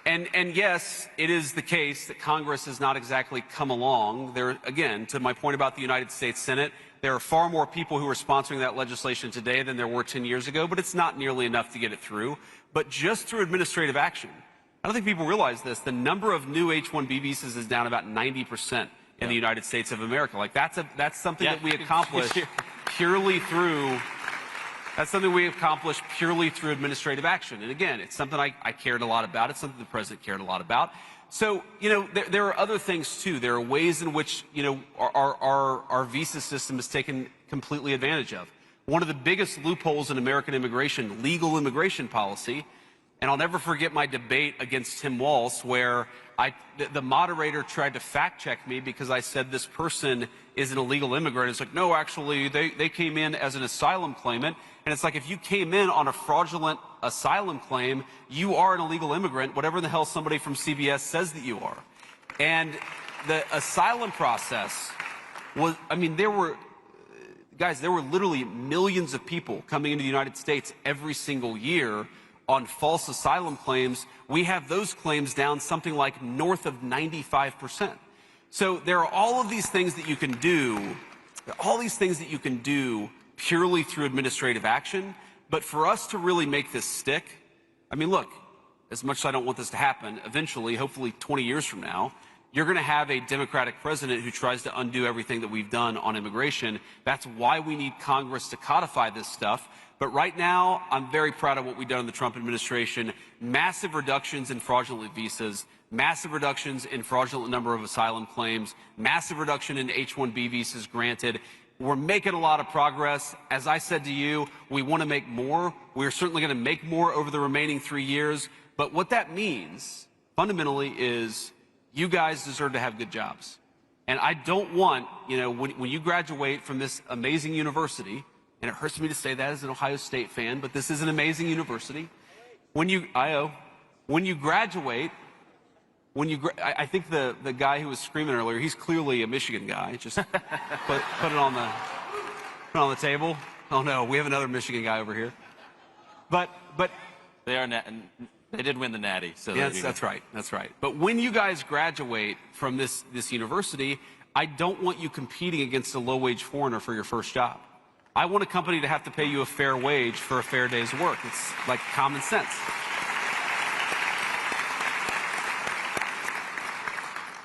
And yes, it is the case that Congress has not exactly come along. There, again, to my point about the United States Senate, there are far more people who are sponsoring that legislation today than there were 10 years ago, but it's not nearly enough to get it through. But just through administrative action, I don't think people realize this, the number of new H-1B visas is down about 90% in the United States of America. Like, that's something that we accomplished purely through... That's something we accomplished purely through administrative action. And again, it's something I cared a lot about. It's something the president cared a lot about. So, you know, there are other things, too. There are ways in which, you know, our visa system is taken completely advantage of. One of the biggest loopholes in American immigration, legal immigration policy, and I'll never forget my debate against Tim Walz, where the moderator tried to fact-check me because I said this person is an illegal immigrant. It's like, no, actually, they came in as an asylum claimant. And it's like, if you came in on a fraudulent asylum claim, you are an illegal immigrant, whatever the hell somebody from CBS says that you are. And the asylum process was, I mean, there were literally millions of people coming into the United States every single year on false asylum claims, we have those claims down something like north of 95%. So there are all of these things that you can do, purely through administrative action. But for us to really make this stick, I mean, look, as much as I don't want this to happen, eventually, hopefully 20 years from now, you're going to have a Democratic president who tries to undo everything that we've done on immigration. That's why we need Congress to codify this stuff. But right now, I'm very proud of what we've done in the Trump administration. Massive reductions in fraudulent visas, massive reductions in fraudulent number of asylum claims, massive reduction in H-1B visas granted. We're making a lot of progress. As I said to you, we want to make more. We're certainly going to make more over the remaining 3 years. But what that means, fundamentally, is you guys deserve to have good jobs. And I don't want, when you graduate from this amazing university, and it hurts me to say that as an Ohio State fan, but this is an amazing university. When you graduate, I think the guy who was screaming earlier, he's clearly a Michigan guy. Just put it on the table. Oh no, we have another Michigan guy over here. But they did win the Natty. So yes, that's right. But when you guys graduate from this university, I don't want you competing against a low-wage foreigner for your first job. I want a company to have to pay you a fair wage for a fair day's work. It's like common sense.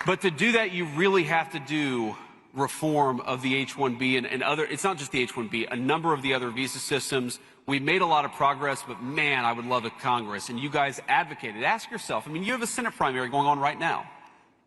But to do that, you really have to do reform of the H-1B and other, it's not just the H-1B, a number of the other visa systems. We've made a lot of progress, but man, I would love a Congress. And you guys advocated. Ask yourself, you have a Senate primary going on right now.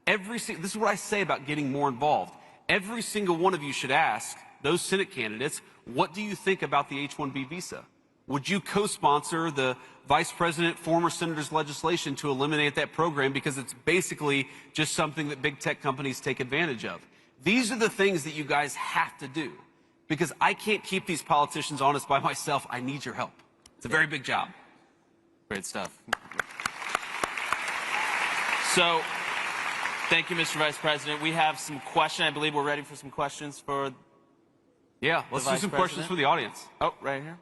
This is what I say about getting more involved. Every single one of you should ask those Senate candidates, what do you think about the H-1B visa? Would you co-sponsor the Vice President, former Senator's legislation to eliminate that program because it's basically just something that big tech companies take advantage of? These are the things that you guys have to do because I can't keep these politicians honest by myself. I need your help. It's a very big job. Great stuff. So, thank you, Mr. Vice President. We have some questions. I believe we're ready for some questions for let's do some questions for the audience. Oh, right here.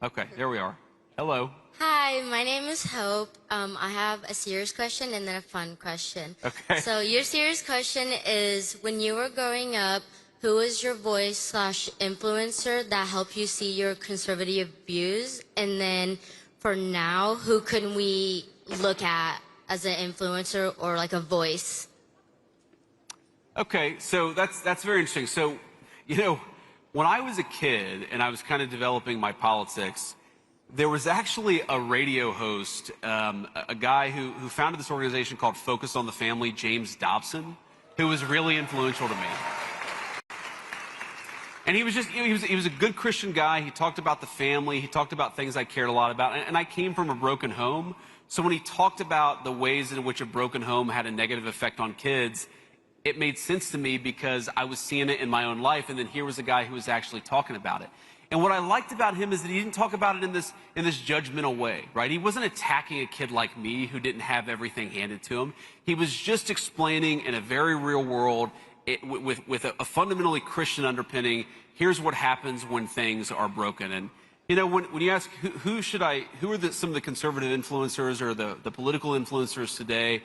Okay, there we are. Hello. Hi, my name is Hope. I have a serious question and then a fun question. Okay. So your serious question is, when you were growing up, who was your voice/influencer that helped you see your conservative views? And then for now, who can we look at as an influencer or like a voice? Okay, so that's very interesting. So, when I was a kid and I was kind of developing my politics, there was actually a radio host, a guy who founded this organization called Focus on the Family, James Dobson, who was really influential to me. And he was a good Christian guy. He talked about the family. He talked about things I cared a lot about. And I came from a broken home. So when he talked about the ways in which a broken home had a negative effect on kids, it made sense to me because I was seeing it in my own life, and then here was a guy who was actually talking about it. And what I liked about him is that he didn't talk about it in this judgmental way, right? He wasn't attacking a kid like me who didn't have everything handed to him. He was just explaining in a very real world, with a fundamentally Christian underpinning, here's what happens when things are broken. And when you ask who are some of the conservative influencers or the political influencers today,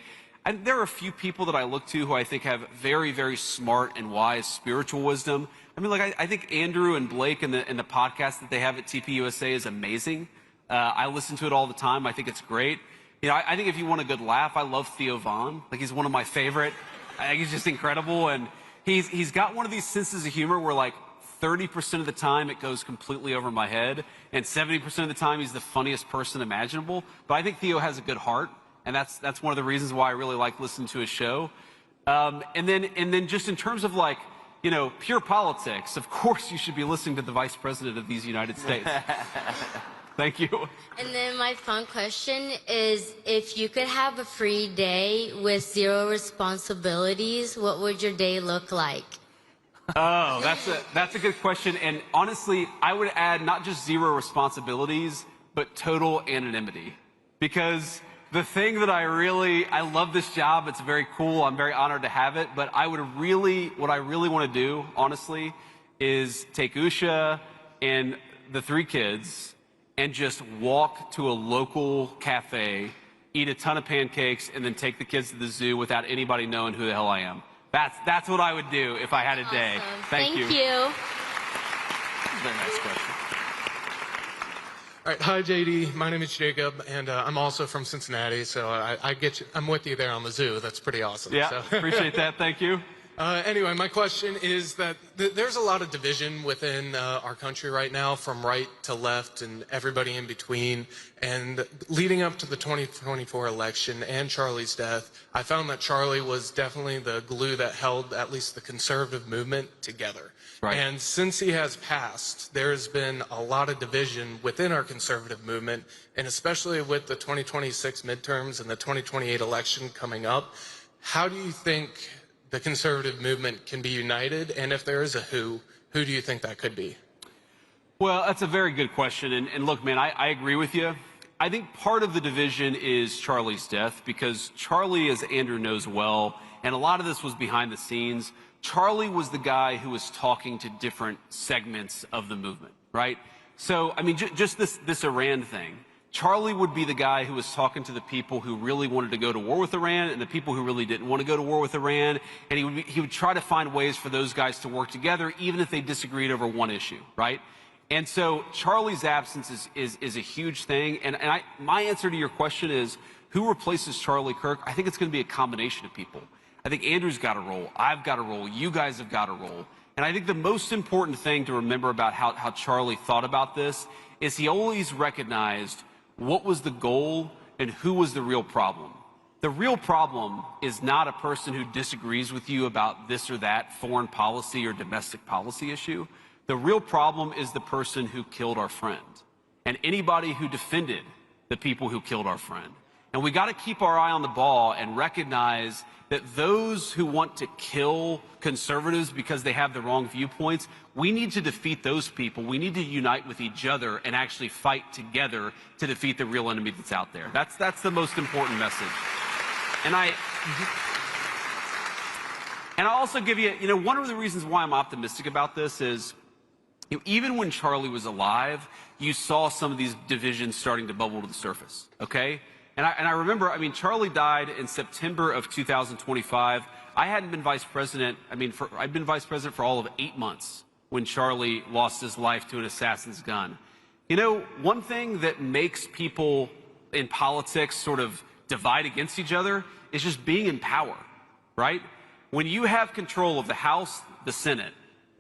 there are a few people that I look to who I think have very, very smart and wise spiritual wisdom. I think Andrew and Blake and the podcast that they have at TPUSA is amazing. I listen to it all the time. I think it's great. I think if you want a good laugh, I love Theo Vaughn. He's one of my favorite. I think he's just incredible. And he's got one of these senses of humor where 30% of the time it goes completely over my head, and 70% of the time he's the funniest person imaginable. But I think Theo has a good heart. And that's one of the reasons why I really like listening to his show. And then just in terms of pure politics, of course you should be listening to the Vice President of these United States. Thank you. And then my fun question is, if you could have a free day with 0 responsibilities, what would your day look like? Oh, that's a good question. And honestly, I would add not just 0 responsibilities, but total anonymity. Because the thing that I love this job. It's very cool. I'm very honored to have it. But what I really want to do, honestly, is take Usha and the 3 kids and just walk to a local cafe, eat a ton of pancakes, and then take the kids to the zoo without anybody knowing who the hell I am. That's what I would do if I had a day. Awesome. Thank you. Very nice question. All right, hi JD, my name is Jacob, and I'm also from Cincinnati, so I get you, I'm with you there on the zoo. That's pretty awesome. Yeah, so. appreciate that. Thank you. Anyway, my question is that there's a lot of division within our country right now, from right to left and everybody in between. And leading up to the 2024 election and Charlie's death, I found that Charlie was definitely the glue that held at least the conservative movement together. Right. And since he has passed, there's been a lot of division within our conservative movement, and especially with the 2026 midterms and the 2028 election coming up. How do you think the conservative movement can be united, and if there is a who do you think that could be? Well, that's a very good question, and look, man, I agree with you. I think part of the division is Charlie's death, because Charlie, as Andrew knows well, and a lot of this was behind the scenes, Charlie was the guy who was talking to different segments of the movement, right? So, I mean, just this Iran thing. Charlie would be the guy who was talking to the people who really wanted to go to war with Iran and the people who really didn't want to go to war with Iran. And he would try to find ways for those guys to work together, even if they disagreed over one issue, right? And so Charlie's absence is a huge thing. And my answer to your question is, who replaces Charlie Kirk? I think it's going to be a combination of people. I think Andrew's got a role. I've got a role. You guys have got a role. And I think the most important thing to remember about how Charlie thought about this is he always recognized what was the goal and who was the real problem. The real problem is not a person who disagrees with you about this or that foreign policy or domestic policy issue. The real problem is the person who killed our friend and anybody who defended the people who killed our friend. And we got to keep our eye on the ball and recognize that those who want to kill conservatives because they have the wrong viewpoints, we need to defeat those people. We need to unite with each other and actually fight together to defeat the real enemy that's out there. That's the most important message. And I'll also give you, one of the reasons why I'm optimistic about this is, even when Charlie was alive, you saw some of these divisions starting to bubble to the surface, okay? And I remember, Charlie died in September of 2025. I hadn't been vice president, I'd been vice president for all of 8 months when Charlie lost his life to an assassin's gun. One thing that makes people in politics sort of divide against each other is just being in power, right? When you have control of the House, the Senate,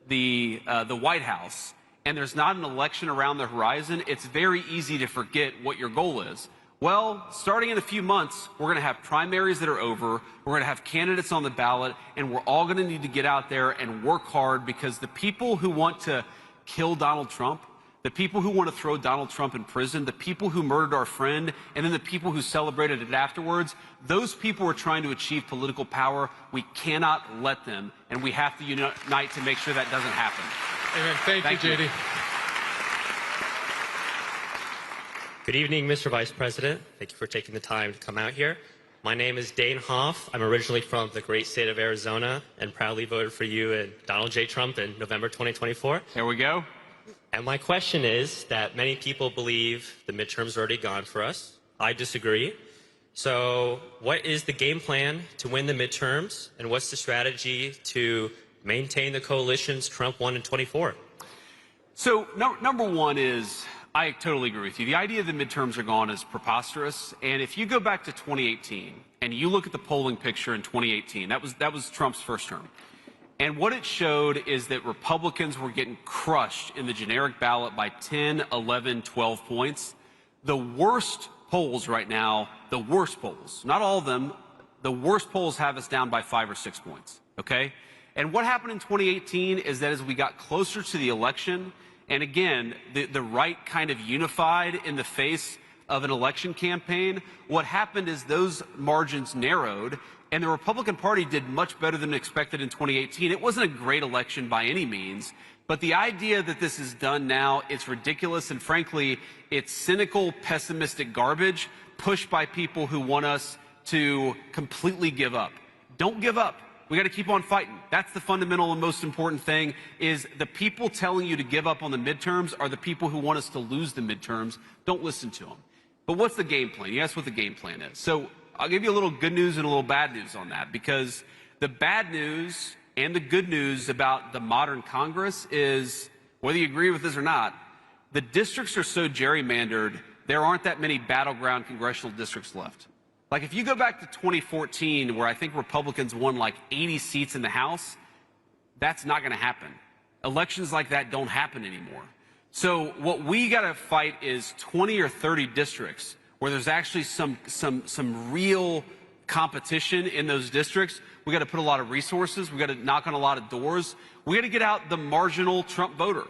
the White House, and there's not an election around the horizon, it's very easy to forget what your goal is. Well, starting in a few months, we're going to have primaries that are over, we're going to have candidates on the ballot, and we're all going to need to get out there and work hard, because the people who want to kill Donald Trump, the people who want to throw Donald Trump in prison, the people who murdered our friend, and then the people who celebrated it afterwards, those people are trying to achieve political power. We cannot let them, and we have to unite to make sure that doesn't happen. Amen. Thank you, JD. Good evening, Mr. Vice President. Thank you for taking the time to come out here. My name is Dane Hoff. I'm originally from the great state of Arizona and proudly voted for you and Donald J. Trump in November 2024. There we go. And my question is that many people believe the midterms are already gone for us. I disagree. So what is the game plan to win the midterms, and what's the strategy to maintain the coalitions Trump won in 24? So number one is, I totally agree with you. The idea that midterms are gone is preposterous. And if you go back to 2018 and you look at the polling picture in 2018, that was Trump's first term. And what it showed is that Republicans were getting crushed in the generic ballot by 10, 11, 12 points. The worst polls right now, the worst polls, not all of them, the worst polls have us down by 5 or 6 points, okay? And what happened in 2018 is that as we got closer to the election, and again, the right kind of unified in the face of an election campaign, what happened is those margins narrowed, and the Republican Party did much better than expected in 2018. It wasn't a great election by any means, but the idea that this is done now, it's ridiculous, and frankly, it's cynical, pessimistic garbage pushed by people who want us to completely give up. Don't give up. We got to keep on fighting. That's the fundamental and most important thing, is the people telling you to give up on the midterms are the people who want us to lose the midterms. Don't listen to them. But what's the game plan? You asked what the game plan is. So I'll give you a little good news and a little bad news on that, because the bad news and the good news about the modern Congress is, whether you agree with this or not, the districts are so gerrymandered, there aren't that many battleground congressional districts left. Like, if you go back to 2014, where I think Republicans won like 80 seats in the House, that's not going to happen. Elections like that don't happen anymore. So what we got to fight is 20 or 30 districts where there's actually some real competition in those districts. We got to put a lot of resources. We got to knock on a lot of doors. We got to get out the marginal Trump voter.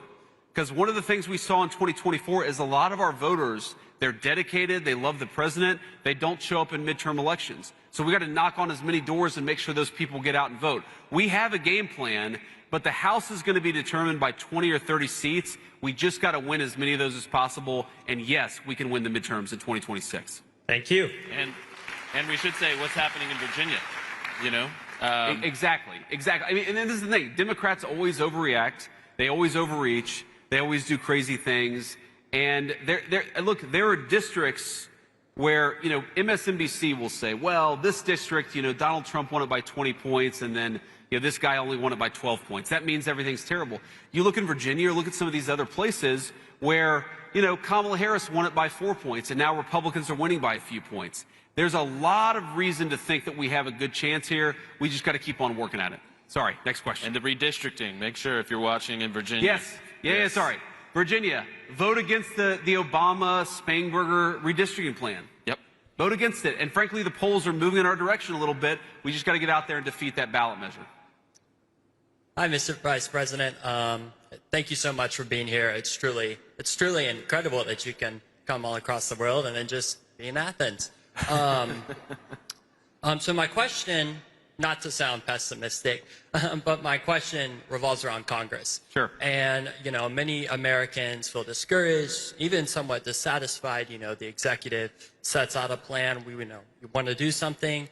Because one of the things we saw in 2024 is a lot of our voters, they're dedicated, they love the president, they don't show up in midterm elections. So we got to knock on as many doors and make sure those people get out and vote. We have a game plan, but the House is going to be determined by 20 or 30 seats. We just got to win as many of those as possible. And yes, we can win the midterms in 2026. Thank you. And we should say what's happening in Virginia, you know? Exactly. I mean, and this is the thing. Democrats always overreact. They always overreach. They always do crazy things. And look, there are districts where, you know, MSNBC will say, well, this district, you know, Donald Trump won it by 20 points, and then, you know, this guy only won it by 12 points. That means everything's terrible. You look in Virginia or look at some of these other places where, you know, Kamala Harris won it by 4 points, and now Republicans are winning by a few points. There's a lot of reason to think that we have a good chance here. We just got to keep on working at it. Sorry, next question. And the redistricting. Make sure if you're watching in Virginia. Yes. Yeah, sorry. Virginia, vote against the Obama-Spangenberger redistricting plan. Yep. Vote against it. And frankly, the polls are moving in our direction a little bit. We just got to get out there and defeat that ballot measure. Hi, Mr. Vice President. Thank you so much for being here. It's truly incredible that you can come all across the world and then just be in Athens. So my question, not to sound pessimistic, but my question revolves around Congress. Sure. And, you know, many Americans feel discouraged, even somewhat dissatisfied. You know, the executive sets out a plan. We want to do something,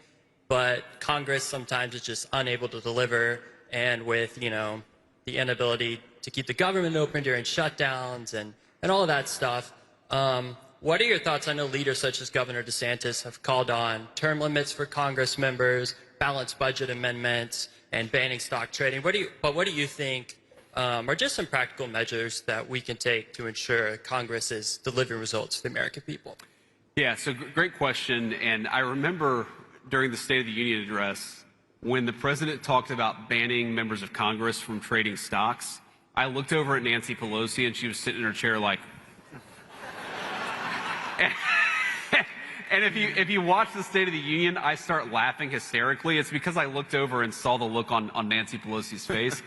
but Congress sometimes is just unable to deliver. And with, you know, the inability to keep the government open during shutdowns and all of that stuff, what are your thoughts? I know leaders such as Governor DeSantis have called on term limits for Congress members, balanced budget amendments, and banning stock trading. What do you think are just some practical measures that we can take to ensure Congress is delivering results to the American people? Yeah, so great question. And I remember during the State of the Union address, when the president talked about banning members of Congress from trading stocks, I looked over at Nancy Pelosi, and she was sitting in her chair like, and if you watch the State of the Union, I start laughing hysterically. It's because I looked over and saw the look on Nancy Pelosi's face.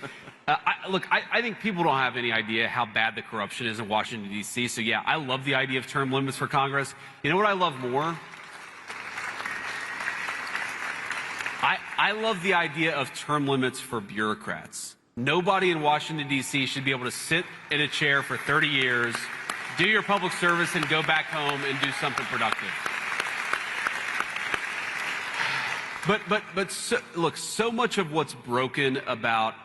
I think people don't have any idea how bad the corruption is in Washington, D.C. So, yeah, I love the idea of term limits for Congress. You know what I love more? I love the idea of term limits for bureaucrats. Nobody in Washington, D.C. should be able to sit in a chair for 30 years, do your public service, and go back home and do something productive. Look, so much of what's broken about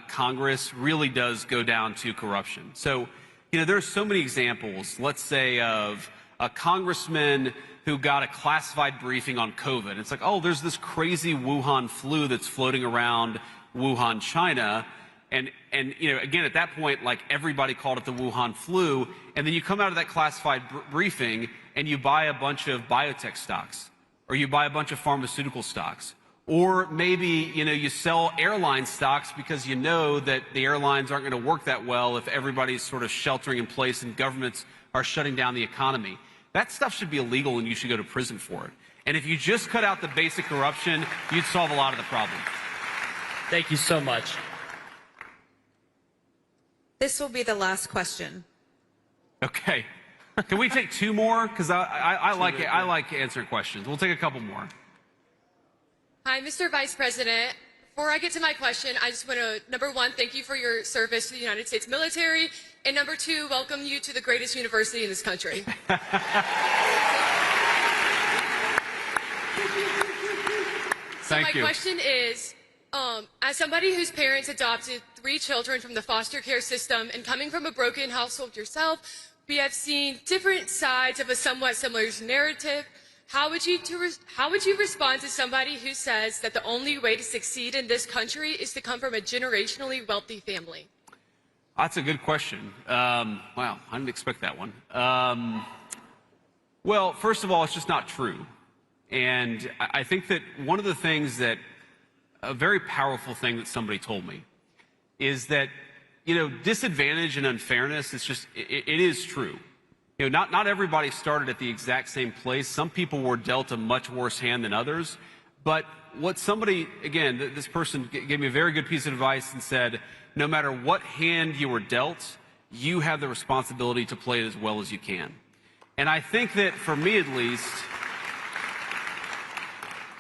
Congress really does go down to corruption. So, you know, there are so many examples, let's say, of a congressman who got a classified briefing on COVID. It's like, oh, there's this crazy Wuhan flu that's floating around Wuhan, China. And you know, again, at that point, like, everybody called it the Wuhan flu. And then you come out of that classified briefing and you buy a bunch of biotech stocks, or you buy a bunch of pharmaceutical stocks, or maybe, you know, you sell airline stocks because you know that the airlines aren't going to work that well if everybody's sort of sheltering in place and governments are shutting down the economy. That stuff should be illegal, and you should go to prison for it. And if you just cut out the basic corruption, you'd solve a lot of the problem. Thank you so much. This will be the last question. Okay. Can we take two more? Because I like answering questions. We'll take a couple more. Hi, Mr. Vice President. Before I get to my question, I just want to, number one, thank you for your service to the United States military. And number two, welcome you to the greatest university in this country. Thank you. My question is, As somebody whose parents adopted 3 children from the foster care system and coming from a broken household yourself, we have seen different sides of a somewhat similar narrative. How would you respond to somebody who says that the only way to succeed in this country is to come from a generationally wealthy family? That's a good question. Wow, I didn't expect that one. Well, first of all, it's just not true. And I think that one of the things that, a very powerful thing that somebody told me is that, disadvantage and unfairness is just, it is true. Not everybody started at the exact same place. Some people were dealt a much worse hand than others. But what somebody, again, this person gave me a very good piece of advice and said, no matter what hand you were dealt, you have the responsibility to play it as well as you can. And I think that for me at least,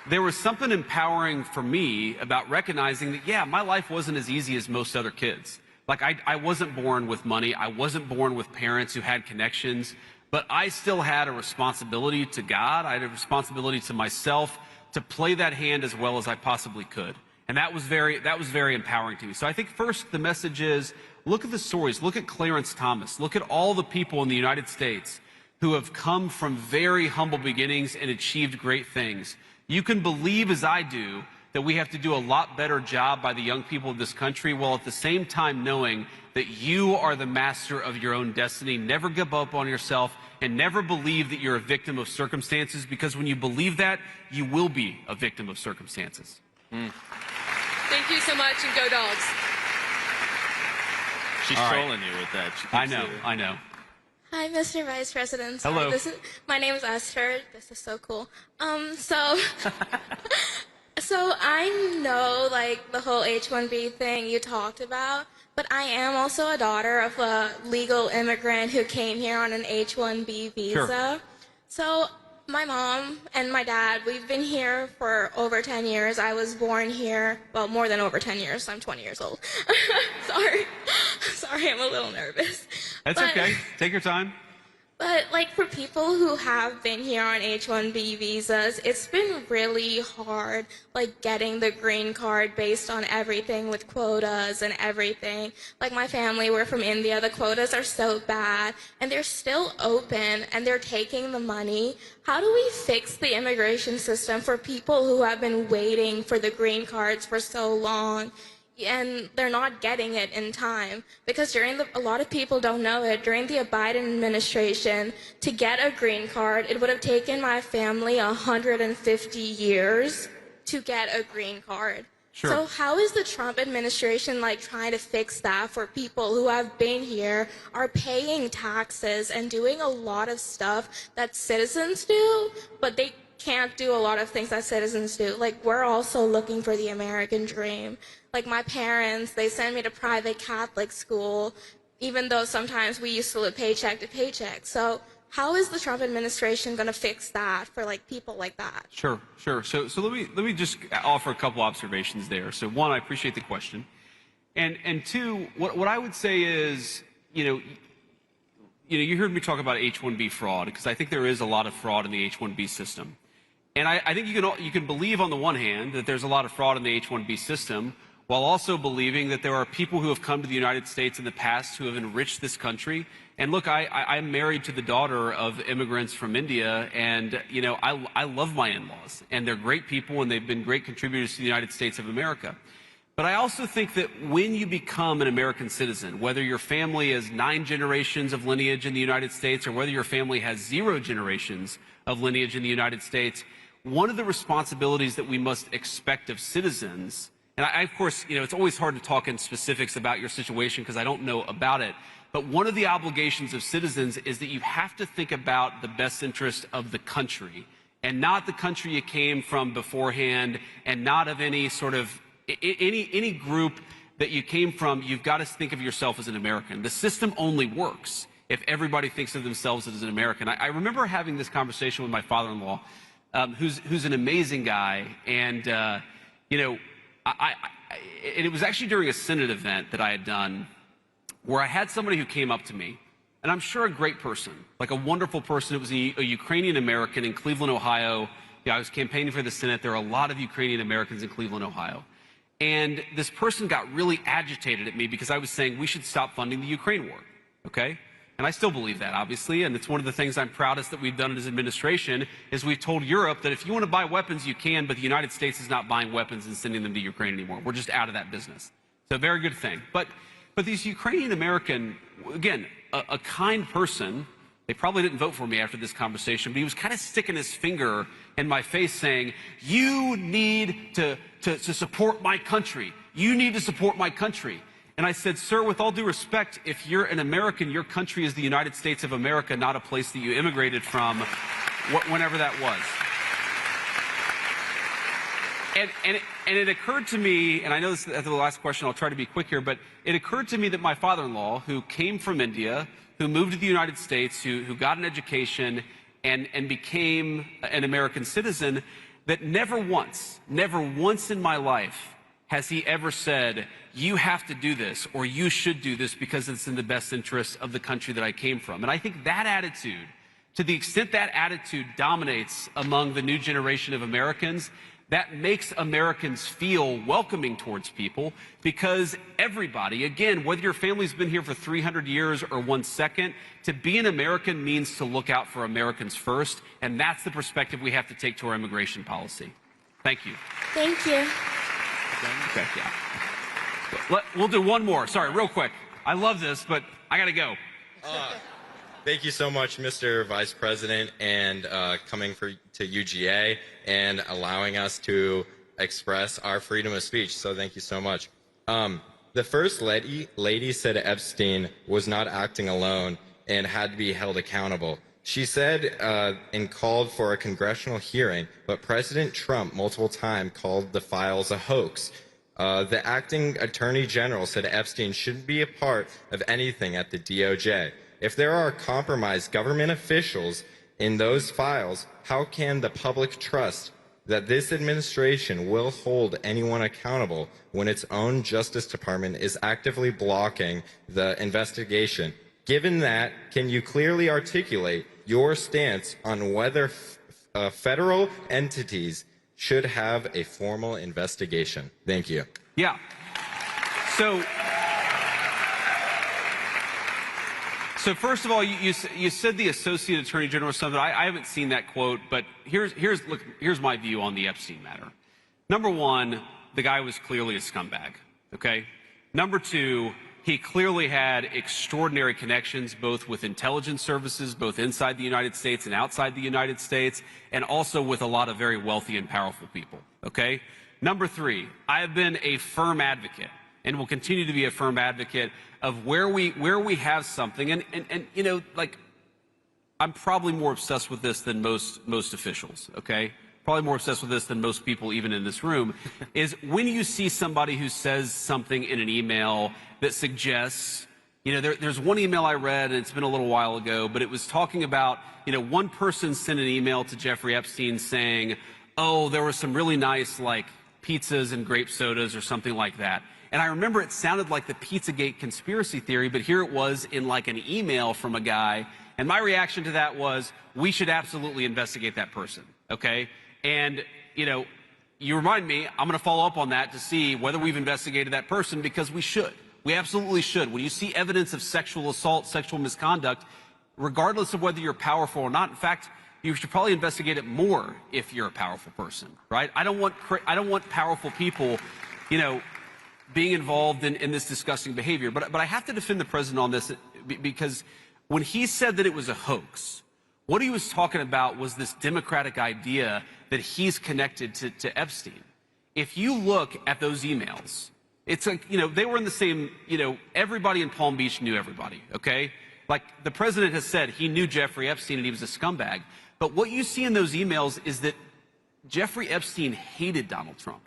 there was something empowering for me about recognizing that, yeah, my life wasn't as easy as most other kids. Like, I wasn't born with money. I wasn't born with parents who had connections, but I still had a responsibility to God. I had a responsibility to myself to play that hand as well as I possibly could. And that was very empowering to me. So I think first the message is, look at the stories. Look at Clarence Thomas. Look at all the people in the United States who have come from very humble beginnings and achieved great things. You can believe, as I do, that we have to do a lot better job by the young people of this country, while at the same time knowing that you are the master of your own destiny. Never give up on yourself, and never believe that you're a victim of circumstances, because when you believe that, you will be a victim of circumstances. Thank you so much, and go Dogs. She's trolling you with that. I know. Hi, Mr. Vice President. Sorry, Hello. My name is Esther. This is so cool. So I know, like, the whole H-1B thing you talked about, but I am also a daughter of a legal immigrant who came here on an H-1B visa. Sure. So my mom and my dad, we've been here for over 10 years. I was born here, well, more than over 10 years. I'm 20 years old. Sorry, I'm a little nervous. That's okay. Take your time. But, like, for people who have been here on H-1B visas, it's been really hard, like, getting the green card based on everything with quotas and everything. Like, my family, we're from India. The quotas are so bad, and they're still open, and they're taking the money. How do we fix the immigration system for people who have been waiting for the green cards for so long? And they're not getting it in time, because a lot of people don't know it, during the Biden administration, to get a green card, it would have taken my family 150 years to get a green card. Sure. So how is the Trump administration, like, trying to fix that for people who have been here, are paying taxes and doing a lot of stuff that citizens do, but they can't do a lot of things that citizens do? Like, we're also looking for the American dream. Like, my parents, they send me to private Catholic school, even though sometimes we used to live paycheck to paycheck. So how is the Trump administration going to fix that for, like, people like that? Sure. So let me just offer a couple observations there. So one, I appreciate the question, and two, what I would say is, you heard me talk about H-1B fraud, because I think there is a lot of fraud in the H-1B system, and I think you can believe on the one hand that there's a lot of fraud in the H-1B system, while also believing that there are people who have come to the United States in the past who have enriched this country. And look, I'm married to the daughter of immigrants from India, and I love my in-laws, and they're great people, and they've been great contributors to the United States of America. But I also think that when you become an American citizen, whether your family has 9 generations of lineage in the United States, or whether your family has 0 generations of lineage in the United States, one of the responsibilities that we must expect of citizens, and of course, it's always hard to talk in specifics about your situation because I don't know about it, but one of the obligations of citizens is that you have to think about the best interest of the country, and not the country you came from beforehand, and not of any sort of, any group that you came from. You've got to think of yourself as an American. The system only works if everybody thinks of themselves as an American. I remember having this conversation with my father-in-law, who's an amazing guy, and, it was actually during a Senate event that I had done where I had somebody who came up to me, and I'm sure a great person, like a wonderful person. It was a Ukrainian American in Cleveland, Ohio. I was campaigning for the Senate. There are a lot of Ukrainian Americans in Cleveland, Ohio. And this person got really agitated at me because I was saying we should stop funding the Ukraine war, okay? And I still believe that, obviously, and it's one of the things I'm proudest that we've done as administration is we've told Europe that if you want to buy weapons, you can, but the United States is not buying weapons and sending them to Ukraine anymore. We're just out of that business. So a very good thing. But these Ukrainian American, again, a kind person, they probably didn't vote for me after this conversation, but he was kind of sticking his finger in my face saying, you need to support my country. You need to support my country. And I said, sir, with all due respect, if you're an American, your country is the United States of America, not a place that you immigrated from, whenever that was. And it occurred to me, and I know this is the last question, I'll try to be quick here, but it occurred to me that my father-in-law, who came from India, who moved to the United States, who got an education and became an American citizen, that never once in my life has he ever said, you have to do this or you should do this because it's in the best interest of the country that I came from. And I think that attitude, to the extent that attitude dominates among the new generation of Americans, that makes Americans feel welcoming towards people because everybody, again, whether your family's been here for 300 years or 1 second, to be an American means to look out for Americans first, and that's the perspective we have to take to our immigration policy. Thank you. Thank you. Okay, yeah. We'll do one more. Sorry, real quick. I love this, but I gotta go. Thank you so much, Mr. Vice President, and coming to UGA and allowing us to express our freedom of speech. So thank you so much. The First Lady said Epstein was not acting alone and had to be held accountable. She said and called for a congressional hearing, but President Trump multiple times called the files a hoax. The acting Attorney General said Epstein shouldn't be a part of anything at the DOJ. If there are compromised government officials in those files, how can the public trust that this administration will hold anyone accountable when its own Justice Department is actively blocking the investigation? Given that, can you clearly articulate your stance on whether federal entities should have a formal investigation? Thank you. Yeah. So first of all, you said the Associate Attorney General or something. I haven't seen that quote, but here's my view on the Epstein matter. Number one, the guy was clearly a scumbag, okay? Number two, he clearly had extraordinary connections both with intelligence services, both inside the United States and outside the United States, and also with a lot of very wealthy and powerful people, okay? Number three, I have been a firm advocate and will continue to be a firm advocate of where we have something, and you know, like, I'm probably more obsessed with this than most officials, okay? Probably more obsessed with this than most people even in this room, is when you see somebody who says something in an email that suggests, you know, there's one email I read, and it's been a little while ago, but it was talking about, you know, one person sent an email to Jeffrey Epstein saying, oh, there were some really nice, like, pizzas and grape sodas or something like that. And I remember it sounded like the Pizzagate conspiracy theory, but here it was in like an email from a guy. And my reaction to that was, we should absolutely investigate that person, okay? And, you know, you remind me, I'm going to follow up on that to see whether we've investigated that person, because we should. We absolutely should. When you see evidence of sexual assault, sexual misconduct, regardless of whether you're powerful or not, in fact, you should probably investigate it more if you're a powerful person, right? I don't want powerful people, you know, being involved in this disgusting behavior. But I have to defend the president on this, because when he said that it was a hoax, what he was talking about was this democratic idea that he's connected to Epstein. If you look at those emails, it's like, you know, they were in the same, you know, everybody in Palm Beach knew everybody, okay? Like, the president has said he knew Jeffrey Epstein and he was a scumbag. But what you see in those emails is that Jeffrey Epstein hated Donald Trump.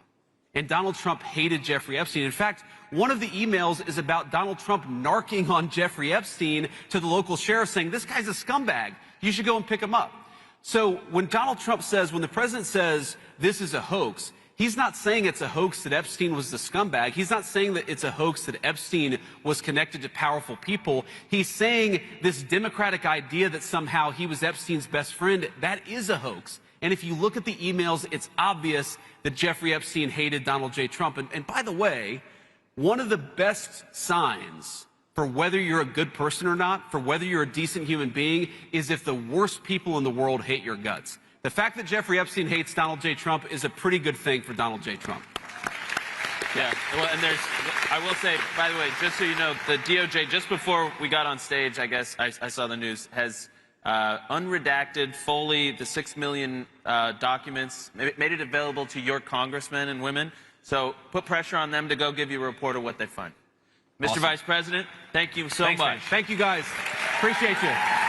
And Donald Trump hated Jeffrey Epstein. In fact, one of the emails is about Donald Trump narking on Jeffrey Epstein to the local sheriff, saying, this guy's a scumbag. You should go and pick him up. So when Donald Trump says, when the president says this is a hoax, he's not saying it's a hoax that Epstein was the scumbag. He's not saying that it's a hoax that Epstein was connected to powerful people. He's saying this democratic idea that somehow he was Epstein's best friend, that is a hoax. And if you look at the emails, it's obvious that Jeffrey Epstein hated Donald J. Trump. And by the way, one of the best signs for whether you're a good person or not, for whether you're a decent human being, is if the worst people in the world hate your guts. The fact that Jeffrey Epstein hates Donald J. Trump is a pretty good thing for Donald J. Trump. Yeah, well, and I will say, by the way, just so you know, the DOJ, just before we got on stage, I guess I saw the news, has unredacted fully the 6 million documents, made it available to your congressmen and women. So put pressure on them to go give you a report of what they find. Mr. Awesome. Vice President, thank you so much. Man. Thank you, guys. Appreciate you.